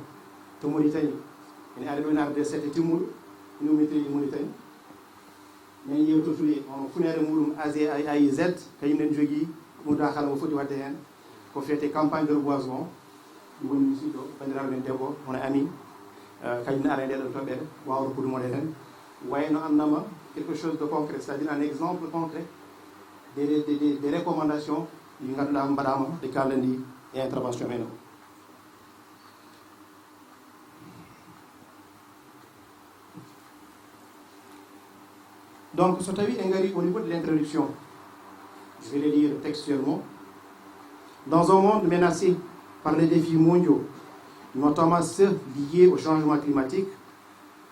to Mauritanie ene ari ɗo ene arde sette timmuɗo ene ummitiri Mauritanie men yewtotude on funere muɗum AIZ kañum nen jogii mudakala mo foti wadde heen ko fiyete campagne de reboisement ɗum woni musidɗo bandiraɓe men debbo hono Amin kañum ne ara e ndeɗon toɓɓere wawa rokkude mon hen wayno annama quelque chose de concret, c'est-à-dire un exemple concret des recommandations ɗi ngannduɗa mbaɗama ɗe kalandi e intervention men o. Donc, au niveau de l'introduction, je vais le lire textuellement. Dans un monde menacé par les défis mondiaux, notamment ceux liés au changement climatique,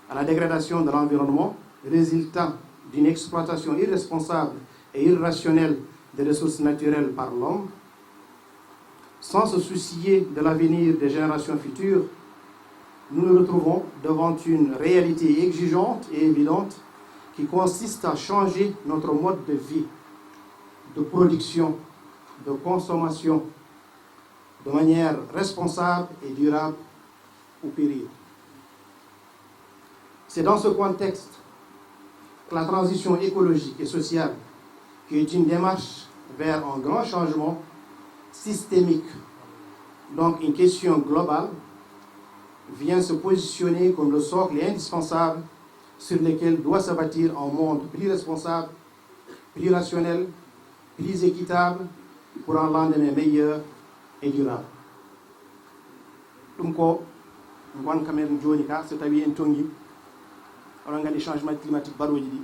à la dégradation de l'environnement, résultant d'une exploitation irresponsable et irrationnelle des ressources naturelles par l'homme, sans se soucier de l'avenir des générations futures, nous nous retrouvons devant une réalité exigeante et évidente qui consiste à changer notre mode de vie, de production, de consommation, de manière responsable et durable ou périr. C'est dans ce contexte que la transition écologique et sociale, qui est une démarche vers un grand changement systémique, donc une question globale, vient se positionner comme le socle indispensable sur lequel doit se bâtir un monde plus responsable, plus rationnel, plus équitable, pour un lendemain meilleur et durable. ɗum ko gonka men joni ka so tawi en tongi oɗon nganndi changement climatique baɗoji ɗi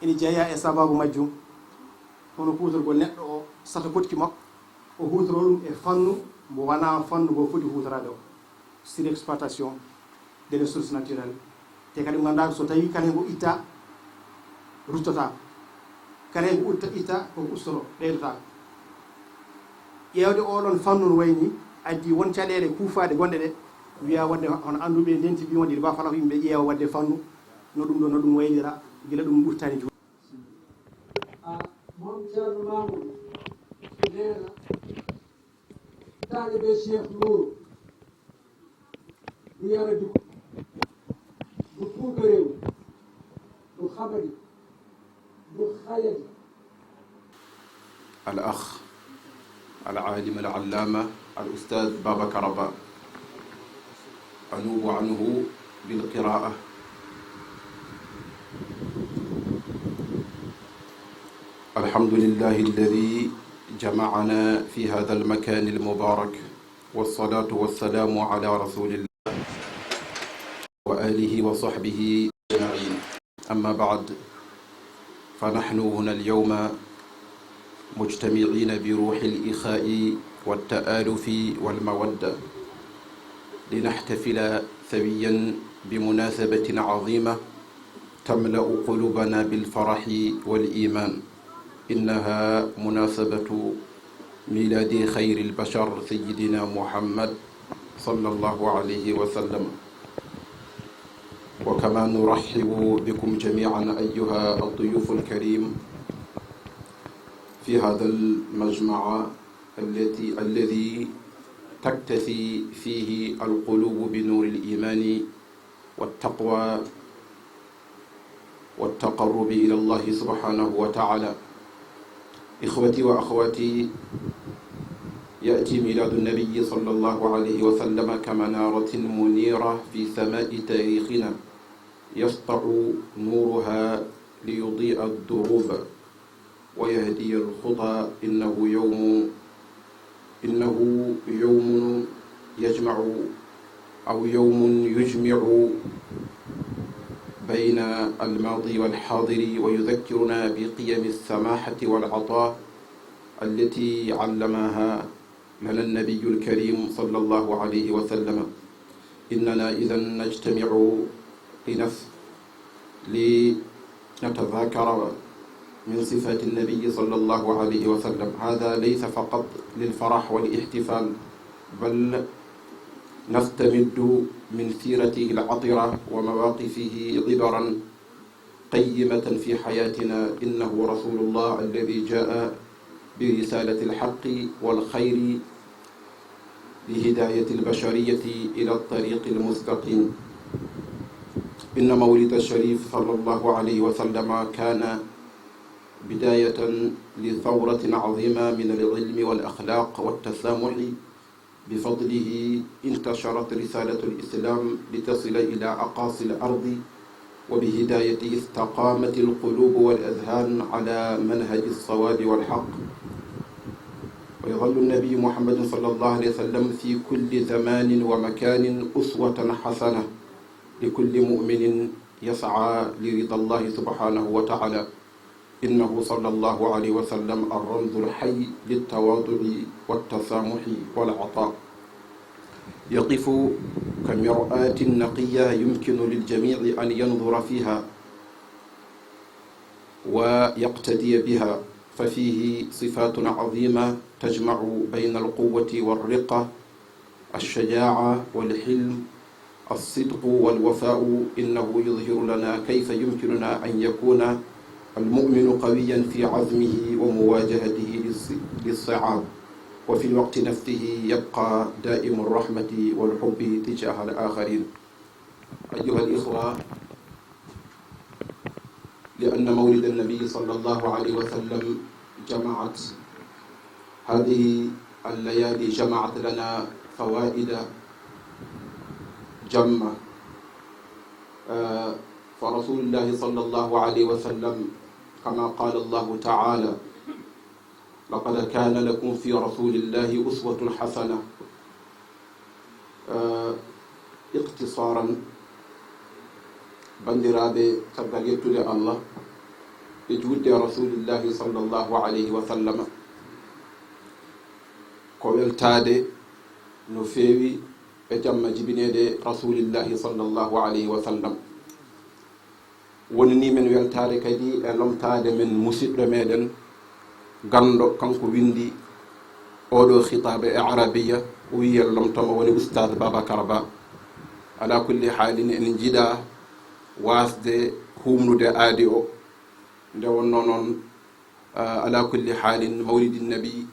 ene jeeya e sababu majjum hono huutorgol neɗɗo o sata kotki makko o huutoro ɗum e fannu mbo wona fannu ngo foti huutorade o surexploitation des ressources naturelles te kadi ganduɗa so tawi kala ngo itta ruttota kala ngo itta koko ustoto ɓeydotako ƴewde oɗon fannu no wayni addi won caɗele kuufade gonɗe ɗe wiya wadde hono anduɓe ndenti mbimo ɗiɗi ba fala ko yimɓe ƴeewa wadde fannu no ɗum ɗo no ɗum waynira gila ɗum ɓurtani joni. moom Thierno Mamoudou nee na taalibe Cheikh Nourou du yara diko du puukaréew du xamadi du xayadi. الأخ العالم العلامة الأستاذ بابا كربا أنوب عنه بالقراءة. الحمد لله الذي جمعنا في هذا المكان المبارك، والصلاة والسلام على رسول الله وآله وصحبه أجمعين. أما بعد، فنحن هنا اليوم مجتمعين بروح الإخاء والتآلف والمودة لنحتفل سويا بمناسبة عظيمة تملأ قلوبنا بالفرح والإيمان. إنها مناسبة ميلاد خير البشر سيدنا محمد صلى الله عليه وسلم. وكما نرحب بكم جميعا أيها الضيوف الكريم في هذا المجمع الذي تكتفي فيه القلوب بنور الإيمان والتقوى والتقرب إلى الله سبحانه وتعالى. إخوتي وأخواتي، يأتي ميلاد النبي صلى الله عليه وسلم كمنارة منيرة في سماء تاريخنا يسطع نورها ليضيء الدروب ويهدي الخطى. إنه يوم يجمع أو يوم يجمع بين الماضي والحاضر ويذكرنا بقيم السماحة والعطاء التي علمها لنا النبي الكريم صلى الله عليه وسلم. إننا إذا نجتمع لنتذاكر من صفات النبي صلى الله عليه وسلم. هذا ليس فقط للفرح والاحتفال، بل نستمد من سيرته العطرة ومواقفه عبرا قيمة في حياتنا. إنه رسول الله الذي جاء برسالة الحق والخير لهداية البشرية إلى الطريق المستقيم. إن مولد الشريف صلى الله عليه وسلم كان بداية لثورة عظيمة من العلم والأخلاق والتسامح. بفضله انتشرت رسالة الإسلام لتصل إلى أقاصي الأرض، وبهدايته استقامت القلوب والأذهان على منهج الصواب والحق. ويظل النبي محمد صلى الله عليه وسلم في كل زمان ومكان أسوة حسنة لكل مؤمن يسعى لرضا الله سبحانه وتعالى. إنه صلى الله عليه وسلم الرمز الحي للتواضع والتسامح والعطاء. يقف كمرآة نقية يمكن للجميع أن ينظر فيها ويقتدي بها، ففيه صفات عظيمة تجمع بين القوة والرقة، الشجاعة والحلم، الصدق والوفاء. إنه يظهر لنا كيف يمكننا أن يكون المؤمن قويا في عزمه ومواجهته للصعاب، وفي الوقت نفسه يبقى دائم الرحمة والحب تجاه الآخرين. أيها الإخوة، لأن مولد النبي صلى الله عليه وسلم جمعت هذه الليالي جمعت لنا فوائد جمة. فرسول الله صلى الله عليه وسلم كما قال الله تعالى: لقد كان لكم في رسول الله أسوة حسنة. اختصارا بندرابي تبريت لله لجود رسول الله صلى الله عليه وسلم كويل تادي نفيوي بجمع جبنيدي رسول الله صلى الله عليه وسلم. woni men weltade kadi e lomtade men musidɗo meɗen ganndo kanko windi oɗo khitabe e arabiya o wiya lomtoma woni oustad Babacar Ba. ala kulli halin en jiiɗa wasde humnude aadi o nde wonno noon ala kulli halin mawlidi nabi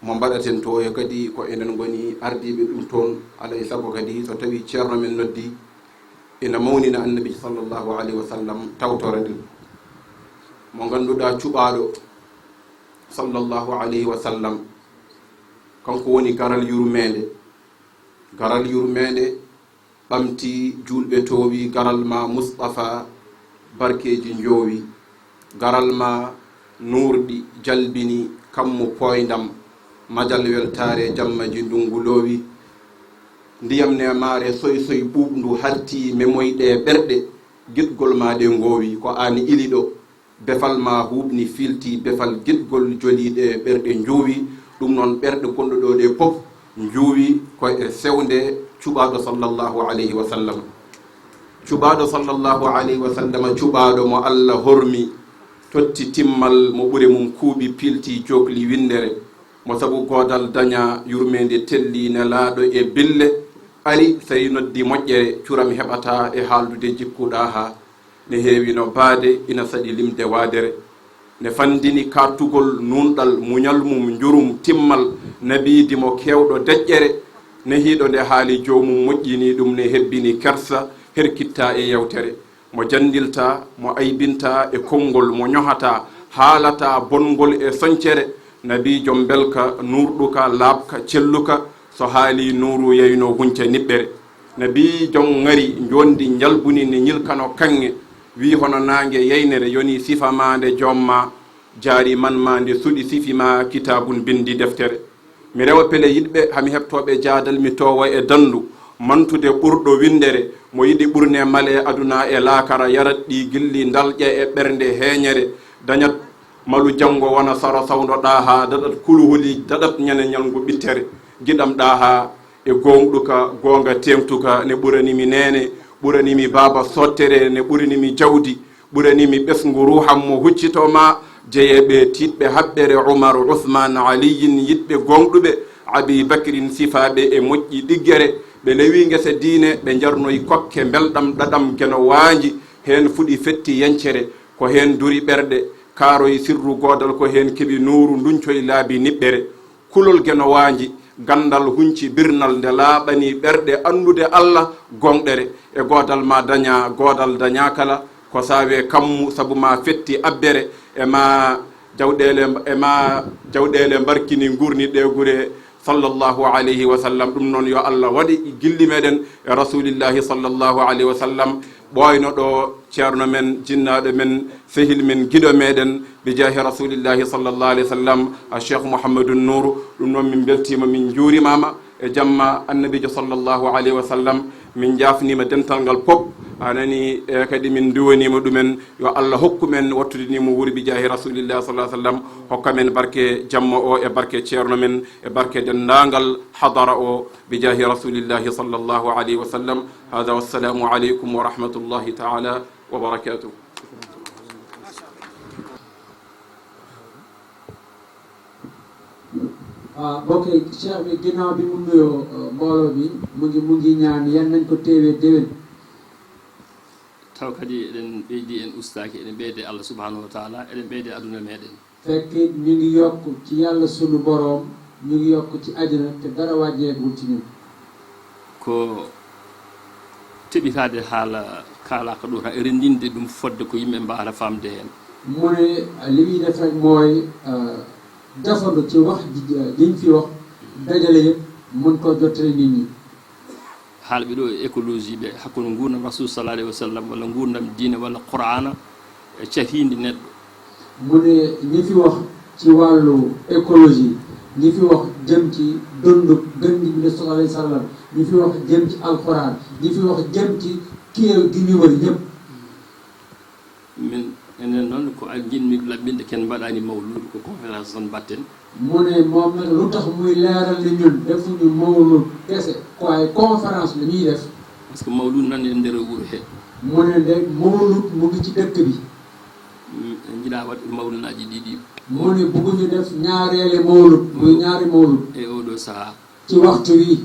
mo mbaɗaten to e kadi ko enen goni ardiɓe ɗum toon alay sago kadi so tawi ceerno men noddi ina mawnina annabi sallllahu alayhi wa sallam tawtora ɗum mo ngannduɗa cuɓaɗo sallllahu alayhi wa sallam kanko woni garal yurmede ɓamti julɓe towi garal ma Moustapha barkeji jowi garal ma nurɗi jalbini kammo poydam majal weltare jammaji ndungu loowi ndiyam ne maare soy ɓuuɓndu harti memoyɗe ɓerɗe giɗgol ma ɗe ngowi ko an iliɗo befal ma huɓni filti befal giɗgol joliɗe ɓerɗe juuwi ɗum noon ɓerɗe gonɗoɗo ɗe fof juuwi koye sewnde cuɓaɗo sallllahu alayhi wa sallam cuɓaɗo sallllahu alayhi wa sallam cuɓaɗo mo Allah hormi totti timmal mo ɓuri mum kuuɓi pilti jokli windere mo sabu godal daña yurmede telli nelaɗo e bille ari tawi noddi moƴƴere curam heɓata e haaldude jikkuɗa ha ne heewi no baade ina saɗi limde waadere ne fandini kartugol nunɗal muñal mum jurum timmal nabidi mo kewɗo deƴƴere ne hiiɗo nde haali jomum moƴƴini ɗum ne hebbini kersa herkitta e yewtere mo jandilta mo aybinta e konngol mo ñohata haalata bongol e soñcere nabijo belka nurɗuka laaɓka celluka so haali nuru yeyno hunca niɓɓere nabijo ngari jondi jalbuni ne ñilkano kanŋe wi hono nangue yeynere yoni sifamade jomma jaari man ma nde suuɗi sifima kitabun bindi deftere mi rewa pele yiɗɓe hami heɓtoɓe jaadal mi towa e dandu mantude ɓurɗo windere mo yiɗi ɓurne male aduna e laakara yarat ɗi gilli dalƴa e ɓernde heeñere dañat malu janggo wona sara sawdoɗa ha daɗat kuluhuli daɗat ñane ñalngu ɓittere giɗam ɗa ha e gonɗuka gonga temtuka ne ɓuranimi nene ɓuranimi baba sottere ne ɓuranimi jawdi ɓuranimi ɓesgu ruham mo huccitoma jeyeɓe tiɗɓe haɓɓere oumar ousmane aliyin yiɗɓe gonɗuɓe abi bacrin sifaɓe e moƴƴi ɗiggere ɓe lewi guese diine ɓe jarnoyi kokke belɗam ɗaɗam geno waaji hen fuɗi fetti yancere ko hen duri ɓerɗe kaaroye sirru godal ko hen keeɓi nuru nduncoye laabi niɓɓere kulol geno waaji gandal hunci birnal nde laaɓani ɓerɗe andude Allah gonɗere e godal ma daña godal daña kala ko sawe kammu saabu ma fetti abbere ema jawɗele barkini gurni ɗe gure sallllahu alayhi wa sallam ɗum noon yo Allah waɗi gilli meɗen e rasulillahi sallllahu alayhi wa sallam ɓoyno ɗo ceerno men jinnaɗo men sehil men giɗo meɗen bi jahi rasulillahi sallllahu alayhi wa sallam a cheikh mouhamadou nouru ɗum noon min beltima min juurimama e jamma annabijo sallllahu alayhi wa sallam min jafnima dental ngal pop anani e kadi min duwanima ɗumen yo Allah hokku men wattudinimo wuuri bi jahi rasulillahi sallah sallam hokka men barke jamma o e barke ceerno men e barke dendagal hadara o bi jahi rasulillahi sallllahu alayhi wa sallam hada wassalamu aleykum wa rahmatullahi taala wa barakatuh. bokk cheikh bi ginnaaw bi mu nuyoo mbooloo bi mu ngi ñaan yan nañ ko téewee déwén taw kadi eɗen ɓeydi en ustaki eɗen ɓeyde Allah subhanahu wa taala eɗen ɓeyde aduna meɗen fekk ñu ngi yokk ci yàlla sunu boroom ñu ngi yokk ci àddina te dara wàññeekul ci ñun ko teɓitade haala kaalaka ɗo tan e rendinde ɗum fodde ko yimɓe mbara famde hen mu ne li muy def rek mooy jafandu ci wax liñ fi wax dajale yëpp mën koo jottale nit ñi haalɓe ɗo e écologie ɓe hakkude gurdam rasul sallah alayhi wa sallam walla gurdam diine walla qur'ana e cafide neɗɗo mu ne ñi fi wax ci wàllu écologie ñi fi wax jëm ci dundu gëndi bi sallallahu alayhi wa sallam ñi fi wax jëm ci alquran ñi fi wax jëm ci kiyel gi ñu wër ñëpp min enen noon ko jinmi laɓɓinde ken mbaɗani mawludu ko conférence tan batten mu ne moom nag lu tax muy leeral ni ñun defuñu mawlud kese ko ay conférence la ñuy def parce que mawlud nan e nder wuuro he mu ne de mawlud mu ngi ci dëkk bi jiɗa waɗ mawludaji ɗiɗi mu ne bugguñu def ñaareele mawlud muy ñaari mawlud e oɗo saaha ci waxtu wi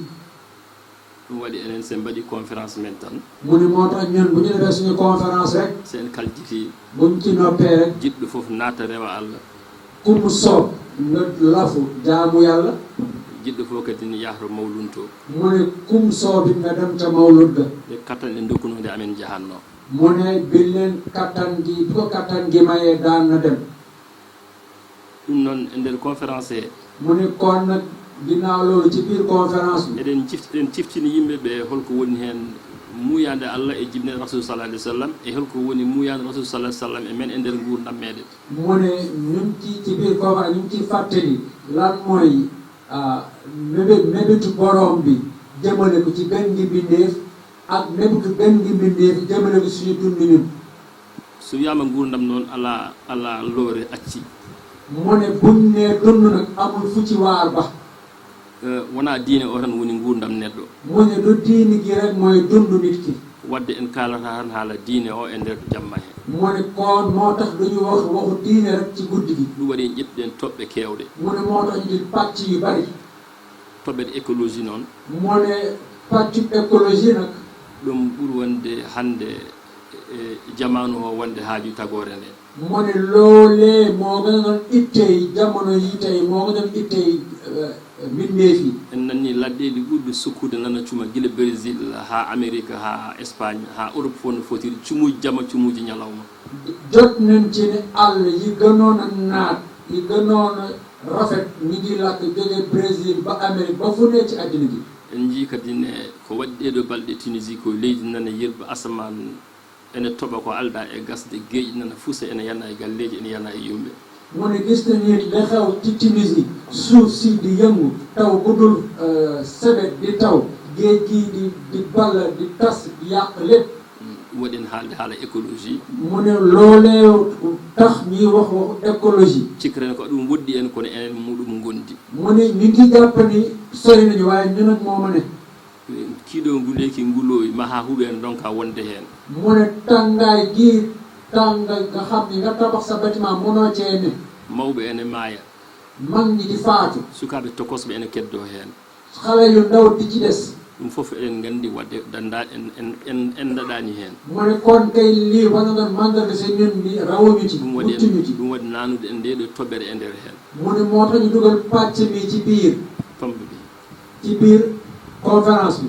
ɗum waɗi enen sen mbaɗi conférence men tan mu ne moo tax ñun bu ñu defee suñu conférence rek sen kaltiti buñ ci noppee rek jiɗɗo foof naata rewa Allah ku mu soob nga lafu jaamu yàlla jiɗɗo fof kadi ne yahto mawlud to mu ne kum soobi nga dem ca mawlud ga ɓe kattan ɗe dokkunode amen jahanno mu ne bi leen kattan gi bi ko kattan gi mayee daan na dem ɗum noon e nder conférence he mu ne kon nag ginnaaw loolu ci biir conférence bi eɗen ciftini yimɓe ɓe holko woni hen muyande Allah e jibne rasul sallallahu alaihi wasallam e holko woni muyande rasul sallallahu alaihi wasallam e men e nder gurdam meɗen mu ne ñun ci biir conférence ñu ngi ci fàttali lan mooy mébétu borom bi jëmale ko ci gën gi mbindeef ak mébétu gën gi mbindeef jëmale ko suñu dund ñun so wiyama gurdam noon ala loore acci mu ne buñ ne dund nag amul fu ci waar ba wona diine o tan woni gurdam neɗɗo mu ne du diini gi rek mooy dund nit ki wadde en kalata tan haala diine o e nder jamma he mu ne kon moo tax duñu wax waxu diine rek ci guddi gi ɗum waɗi en ƴettuɗen toɓɓe kewɗe mu ne moo tax ñu di pàcc yu bari toɓɓe de écologie noon mu ne pàccu écologie nag ɗum ɓuuri wonde hande jamanu o wonde haaju tagore nde mu ne loolee moo gën a doon ittey jamono yi tey moo gën a doon ittey mbindeef yi en nanni laddeɗi ɓurɓe sukkude nana cuma guila brésil ha amérique ha espagne ha europe fof no fotiri cumuji jama cumuji ñalawma jot nañ ci ne àll yi gënoon a naat yi gënoon a rafet ñi ngi lakk jóge brésil ba amérique ba fu ne ci àddina gi en jii kadi ne ko waɗi ɗeɗo balɗe tunisie ko leydi nana yerba asaman ene toɓa ko alda e gasde geeƴi nana fuusa ene yana e galleji ene yana e yumɓe mu ne gis nañu li xew ci Tunisie suuf si di yëngu taw bu dul sebet di taw géej gi di ball di tas di yàq lépp waɗen haalde haala écologie mu ne loolee tax ñuy wax waxu écologie cikkirene ko ɗum woddi en kono enen muɗum gondi mu ne ñu ngi jàpp ni sori nañu waaye ñu nag mooma ne kiiɗo nguleki nguloyi maha huuɓe en donka wonde hen mu ne tàngaay gi tàngaay nga xam ni nga tabax sa bâtiment mënoo cee ne mawɓe ene maaya mag ñi di faatu sukaɓe tokosɓe ene keddo hen xale yu ndaw di ci des ɗum fof eɗen gandi wadde danda en daɗani hen mu ne kon kay lii wana doon mandarga si ñun ni rawuñu ci muccuñu ci ɗum waɗi nanude en ndeɗo toɓɓere e nder hen mu ne moo tax ñu dugal pàcc mi ci biir tombe bi ci biir conférence bi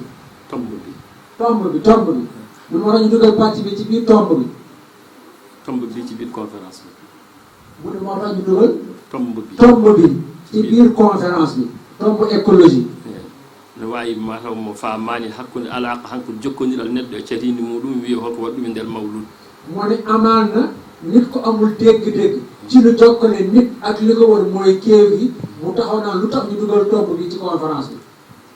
tombe bi tomb bi mu ne moo tax ñu dugal pàcc bi ci biir tomb bi ci biir conférence bi mu ne moo tax ñu dugal tomb bi ci biir conférence bi tomb écologie ne wawi mataw mo famani hakkude alaqa hanko jokkodiral neɗɗo e catindi muɗum wiya holko waɗi ɗum e nder mawlud mu ne amaan na nit ko amul dégg-dégg ci lu jokkale nit ak li ko wër mooy kéew gi mu taxaw naan lu tax ñu dugal tomb bi ci conférence bi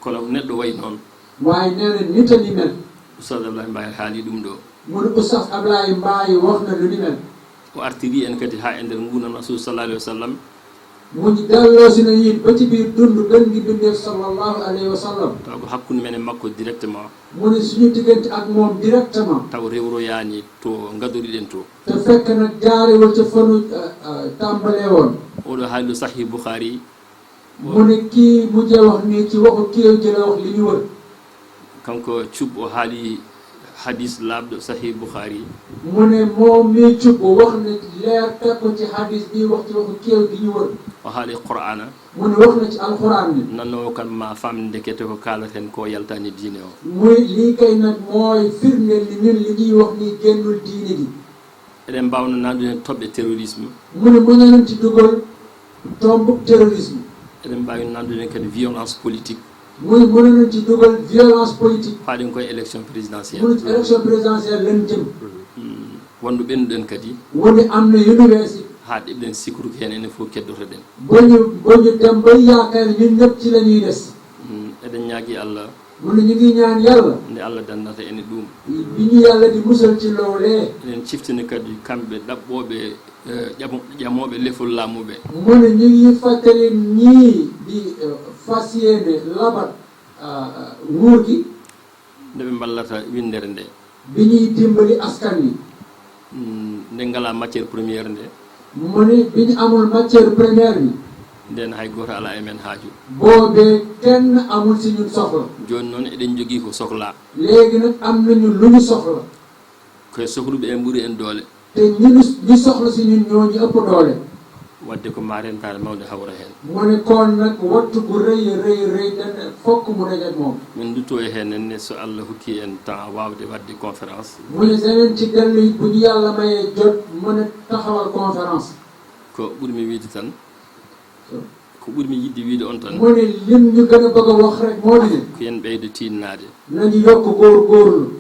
kono neɗɗo way noon waaye nee na nit a ni mel oustaz Ablaye Mbaye haali ɗum ɗo mu ne oustaz Ablaye Mbaye wax na lu ni mel o artiri en kadi ha e nder ngunan rasul sallallahu alayhi wa sallam mu ñu delloosi na yit ba ci biir dund gën gi bindeef sallallahu alayhi wa sallam taw ko hakkude men e makko directement mu ne suñu diggante ak moom directement taw rewroyani to gadoriɗen to te fekk nag jaarewul ca fanu tàmbalee woon oɗo haaliɗo sahih boukhari mu ne kii mujjee wax ni ci waxu kéew ji la wax li ñu wër kanko cuɓ o haali hadis labɗo sahih boukhari mu ne moom mi cuɓ wax ne leer teg ko ci hadis bi wax ci waxu kéew gi ñu wër o haali qur'ana mu ne wax na ci alquran ni nanno kam ma famde ndekete ko kalaten ko yaltani diine o muy lii kay nag mooy firndeel ni ñun li ñuy wax ni génnul diine gi eɗen mbawno nandude hen toɓɓe terrorisme mu ne mën nañ ci dugal tomb terrorisme eɗen mbawi nandude hen kadi violence politique muy mën nañ ci dugal violence politique faɗen koye élection présidentielle mu ne élection présidentielle lañ jëm wondu ɓennuɗen kadi woni am na yu ñu weesi ha ɗeɓɗen sikru ko hen enen fof keddotoɗen ba ñu dem ba yaakaar ñun ñëpp ci la ñuy des eɗen ñaagui Allah mu ne ñu ngi ñaan yàlla nde Allah dandata ene ɗum bi ñu yàlla di musal ci loolee eɗen ciftini kadi kamɓe ɗaɓɓoɓe ƴamoɓe lefol laamuɓe mu ne ñu ngi fàttali ñii di fas yéene labat nguur gi nde ɓe ballata windere nde bi ñuy dimbali askan wi nde ngala matiére premiére nde mu ne bi ñu amul matière première bi nden hay goto ala e men haaju boobee kenn amul si ñun soxla joni noon eɗen jogui ko sohla léegi nag am nañu lu ñu soxla koye sohluɓe en ɓuuri en doole te ñu soxla si ñun ñoo ñu ëpp doole wadde ko ma rentare mawde hawra hen mu ne kon nag wattu gu rëy dan fokk mu daje moom min dutto e hen nenne so Allah hokki en temps wawde wadde conférence mu ne seneen ci dellu yi bu ñu yàlla mayee jot mën a taxawal conférence ko ɓurmi wiide tan ko ɓurmi yidde wiide on tan mu ne lim ñu gën a bëgg a wax rek moo di ne ko yen ɓeyde tinnade nañu yokk góorgóorlu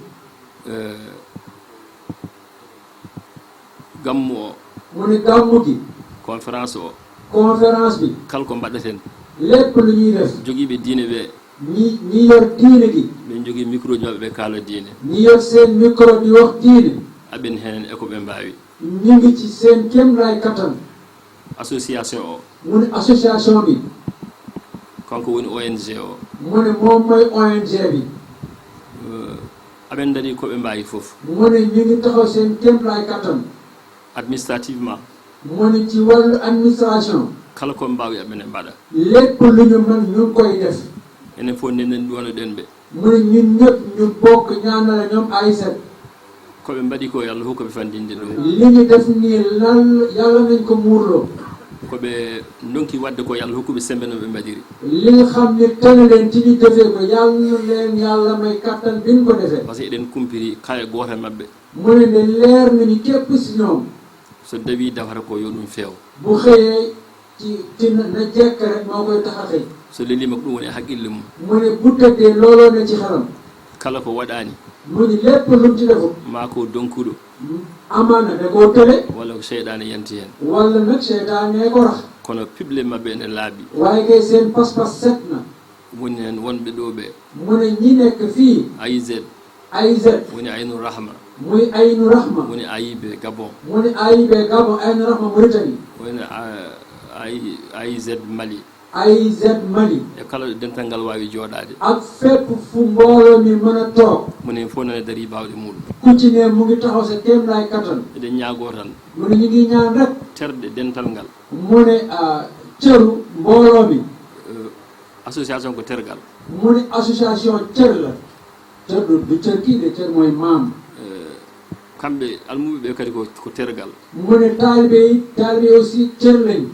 gammu o mu ne gàmmu gi conférence o conférence bi kala ko mbaɗaten lépp lu ñuy def jogiiɓe diine ɓe ñi yor diine gi ɓe jogii micro ji maɓɓe ɓe kaala diine ñi yor seen micro di wax diine aɓen henen e ko ɓe mbaawi ñu ngi ci seen kéemlaay kattan association o mu ne association bi kanko woni ONG o mu ne moom mooy ONG bi aɓen dañi ko ɓe mbaawi fof mu ne ñu ngi taxaw seen kéemlaay kattan administrativement mu ne ci wàllu administration kala ko mbaawi aɓene mbaɗa lépp lu ñu mën ñu ngi koy def enen fof ndenden ɗuwano ɗen ɓe mu ne ñun ñëpp ñu bokk ñaanale ñoom ay set koɓe mbaɗi ko yallah hokkoɓe fandinde ɗum li ñu def nii lan yàlla nañ ko muurloo koɓe donki wadde ko yallah hokkuɓe sembe no ɓe mbaɗiri li nga xam ne tene leen ci ñu defee ko yàlla leen yàlla may kattan bi ñu ko defee par ce que eɗen kumpiri kala gooto maɓɓe mu ne ne leer na ni képp si ñoom so dawi dafata ko yo ɗum feew bu xëyee ci na jekk rek moo koy tax a xëy so lelima ko ɗum woni haqqille mum mu ne bu tëddee looloo ne ci xelam kala ko waɗani mu ne lépp lu ci defu ma ko donkuɗo amaana da koo tële walla ko cheyɗane yanti hen walla nag seytaane ko rax kono pible mabɓe ene laaɓi waaye kay seen pas-pas set na woni hen wonɓe ɗo ɓe mu ne ñi nekk fii AIZ woni aynu rahma muy aynu rahma woni ayibe gabon mu ne ayibe gabon aynu rahma Mauritanie woni AIZ Mali AIZ Mali e kala ɗo dental ngal wawi jooɗade ak fépp fu mbooloo mi mën a toog moni fof nane dari bawɗe muɗum ku ci ne mu ngi taxaw sa kéemlaay kattan eɗen ñaago tan mu ne ñu ngi ñaan rek terɗe dental ngal mu ne cëru mbooloo mi association ko tergal mu ne association cër la cër du cër kii de cër mooy maam kamɓe almuɓe ɓe kadi ko tergal mu ne taalibe aussi cër lañ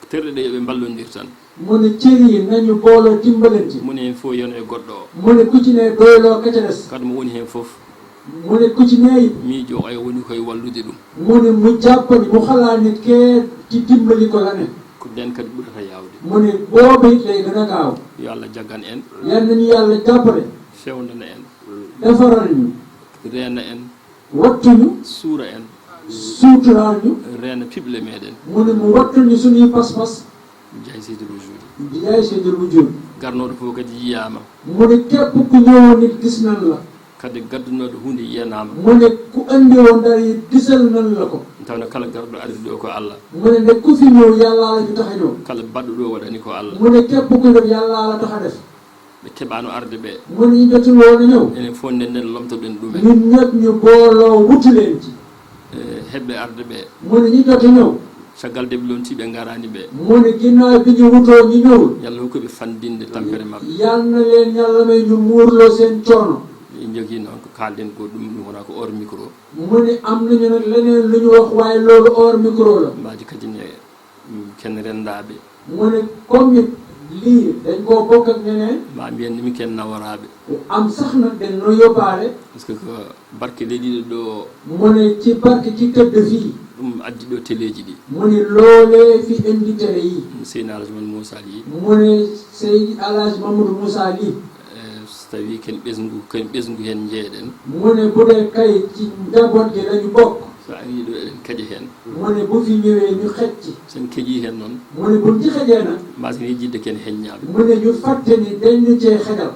terɗe ɗe yoɓe ballodir tan mu ne cër yi nañu booloo dimbalante moni hen fof yono e goɗɗo o mu ne ku ci ne doyloo ka ca des kadi mo woni hen fof mu ne ku ci ne miijo ayo woni koye wallude ɗum mu ne mu jàppani mu xalaat ni kee ci dimbali ko la ne ko den kadi ɓurata yawde mu ne boobu it lay gën a gaaw yo Allah jaggan en yan nañu yàlla jàppale fewnana en defaral ñu reena en wattuñu suura en suuturaal ñu reena pible meɗen mu ne mu wattuñu suñuy pas-pas jay seydil wujudi jaay seydil wujud garnoɗo fof kadi yiyama mu ne képp ku ñëwoon nit gis nan la kadi gaddunoɗo hunde yiyanama mu ne ku andi woon dara yi gisal nan la ko tawno kala garɗo ardi ɗo ko Allah mu ne ku fi ñëw yàlla la fi tax a ñëw kala baɗɗo ɗo waɗani ko Allah mu ne képp ku def yàlla la tax a def ɓe keɓano arde ɓe mu ne ñu jotul woon a ñëw enen fof nden lomtoɗen ɗumen ñun ñëpp ñu booloo wuti leen ci heɓɓe arde ɓe mu ne ñu jot a ñëw caggal deɓe lontiɓe garani ɓe mu ne ginnaaw bi ñu wutoo ñu ñëwul yallah hokkuɓe fandinde tampere mabɓe yal na leen yàlla may ñu muurloo seen coono jogui noon ko kalden ko ɗum wona ko hors micro mu ne am nañu nag leneen lu ñu wax waaye loolu hors micro la mbaji kadi ne ken rendaɓe mu ne comme lii dañ koo bokk ak ñeneen ma mbiyen nimi ken naworaɓe am sax nag dañ no yóbbaale par ce que ko barke leyɗiɗo ɗo mu ne ci barke ci tëdd fii ɗum addi ɗo téléji ɗi mu ne loolee fi indi télé yi seyni alhaji mamadou moussa li mu ne seydi alhaji mamadou moussa li so tawi ken ɓesgu hen jeeɗen mu ne bu dee kay ci njaboot gi lañu bokk so ari ɗo eɗen keeƴa hen mu ne bu fi ñëwee ñu xecc sen keeƴi hen noon mu ne buñ ci xejee nag mbasen yejjidde ken heññaɓe mu ne ñu fàtte ni dañ ñu cee xejal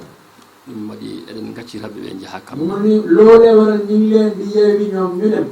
ɗum waɗi eɗen gaccitaɓe ɓe jaaha kam mu ne loolee waral ñu ngi leen di yeewi ñoom ñu dem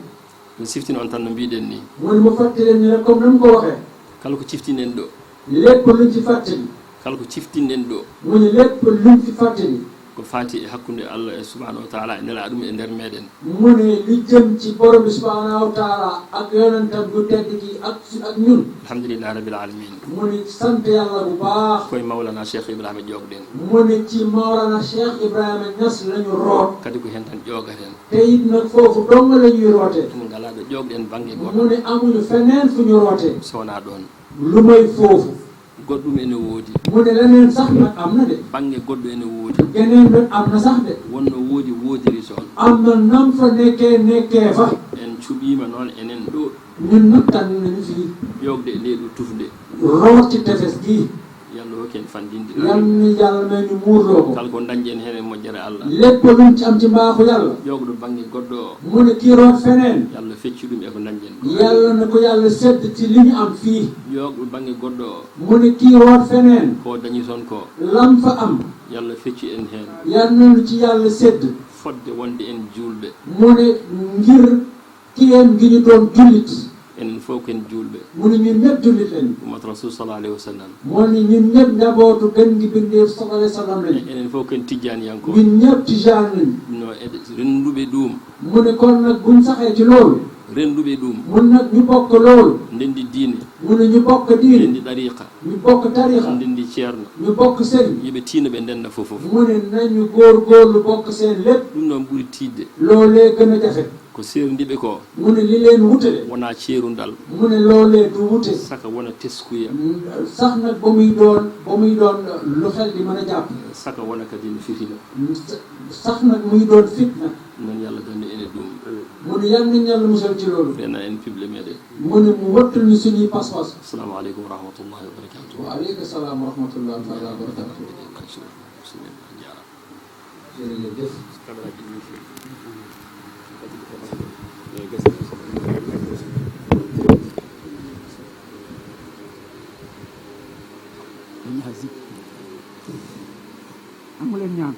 ɗum siftini on tan no mbiɗen ni mu ne mu fàtte leen ni rek comme nam ko waxee kala ko ciftinen ɗo lépp luñ ci fàtte ni kala ko ciftinɗen ɗo mu ne lépp luñ ci fàtte ni ko faati e hakkunde Allah e subhanahu wa taala e nela ɗum e nder meɗen mu ne li jëm ci borom bi subhanahu wa taala ak yonentam yu tedd gi ak ñun alhamdulillahi rabbil alamin mu ne sant yàlla bu baax koye mawlana cheikh ibrahima ƴogɗen mu ne ci Mawlana Cheikh Ibrahima Niass lañu root kadi ko hen tan ƴogaten te it nag foofu dong la ñuy roote en ngalaɗo ƴogɗen banggue mu goɗɗo ne amuñu feneen fu ñu roote sowona ɗon lu may foofu goɗɗum ene woodi mu ne leneen sax nag am na de banggue goɗɗo ene woodi geneen nag am na sax de wonno woodi woodiri toon am na nam fa nekkee fa en cuɓima noon enen ɗo ñun nag tan nañu fii ƴogde e nde ɗo tufde root ci tefes gii yallah hokken fandinde yal ni yàlla may ñu muurloo ko kala ko dañƴen hen e moƴƴere allah lépp luñ ci am ci mbaaxu yàlla ƴogɗo banggue goɗɗo o mu ne kii root feneen yallah fecci ɗum e ko dañƴen ko yàlla na ko yàlla sedd ci li ñu am fii ƴogɗo banggue goɗɗo o mu ne kii root feneen ko dañi toon ko lam fa am yallah fecci en hen yal nañu ci yàlla sedd fodde wonde en julɓe mu ne ngir kiyeen gi ñu doon jullit enen fof ken julɓe mu ne ñun ñëpp jullit lañu ummat rasul sallallahu alayhi wa sallam mu ne ñun ñëpp njabootu gën gi bindeef sallallahu alayhi wa sallam lañu enen fof ken tijjaniyanko ñun ñëpp tijaan lañu no e renduɓe ɗum mu ne kon nag buñ saxee ci loolu renduɓe ɗum mun nag ñu bokk loolu ndendi diine mu ne ñu bokk diine ndendi ɗariqa ñu bokk tarixa ndendi ceerno ñu bokk sëriñ yoɓe tiina ɓe ndenda fof fof mu ne nañu góorgóorlu bokk seen lépp ɗum noon ɓuuri tiidde loolee gën a jafe ko serdiɓe ko mu ne li leen wutale wona ceerundal mu ne loolee du wute saka wona teskuya sax nag ba muy doon lu xel di mën a jàpp saka wona kadi no fitina sax nag muy doon fitna noon yallah dande ene ɗum mu ne yal nañ yàlla musal ci loolu rena en pible meɗen mu ne mu wattul ñu suñuy pas-pas assalamu aleykum wa rahmatullahi wa barakatuh wa aleykum salaam wa rahmatullahi taala wa barakatuh jërëjëf amuleen ñaan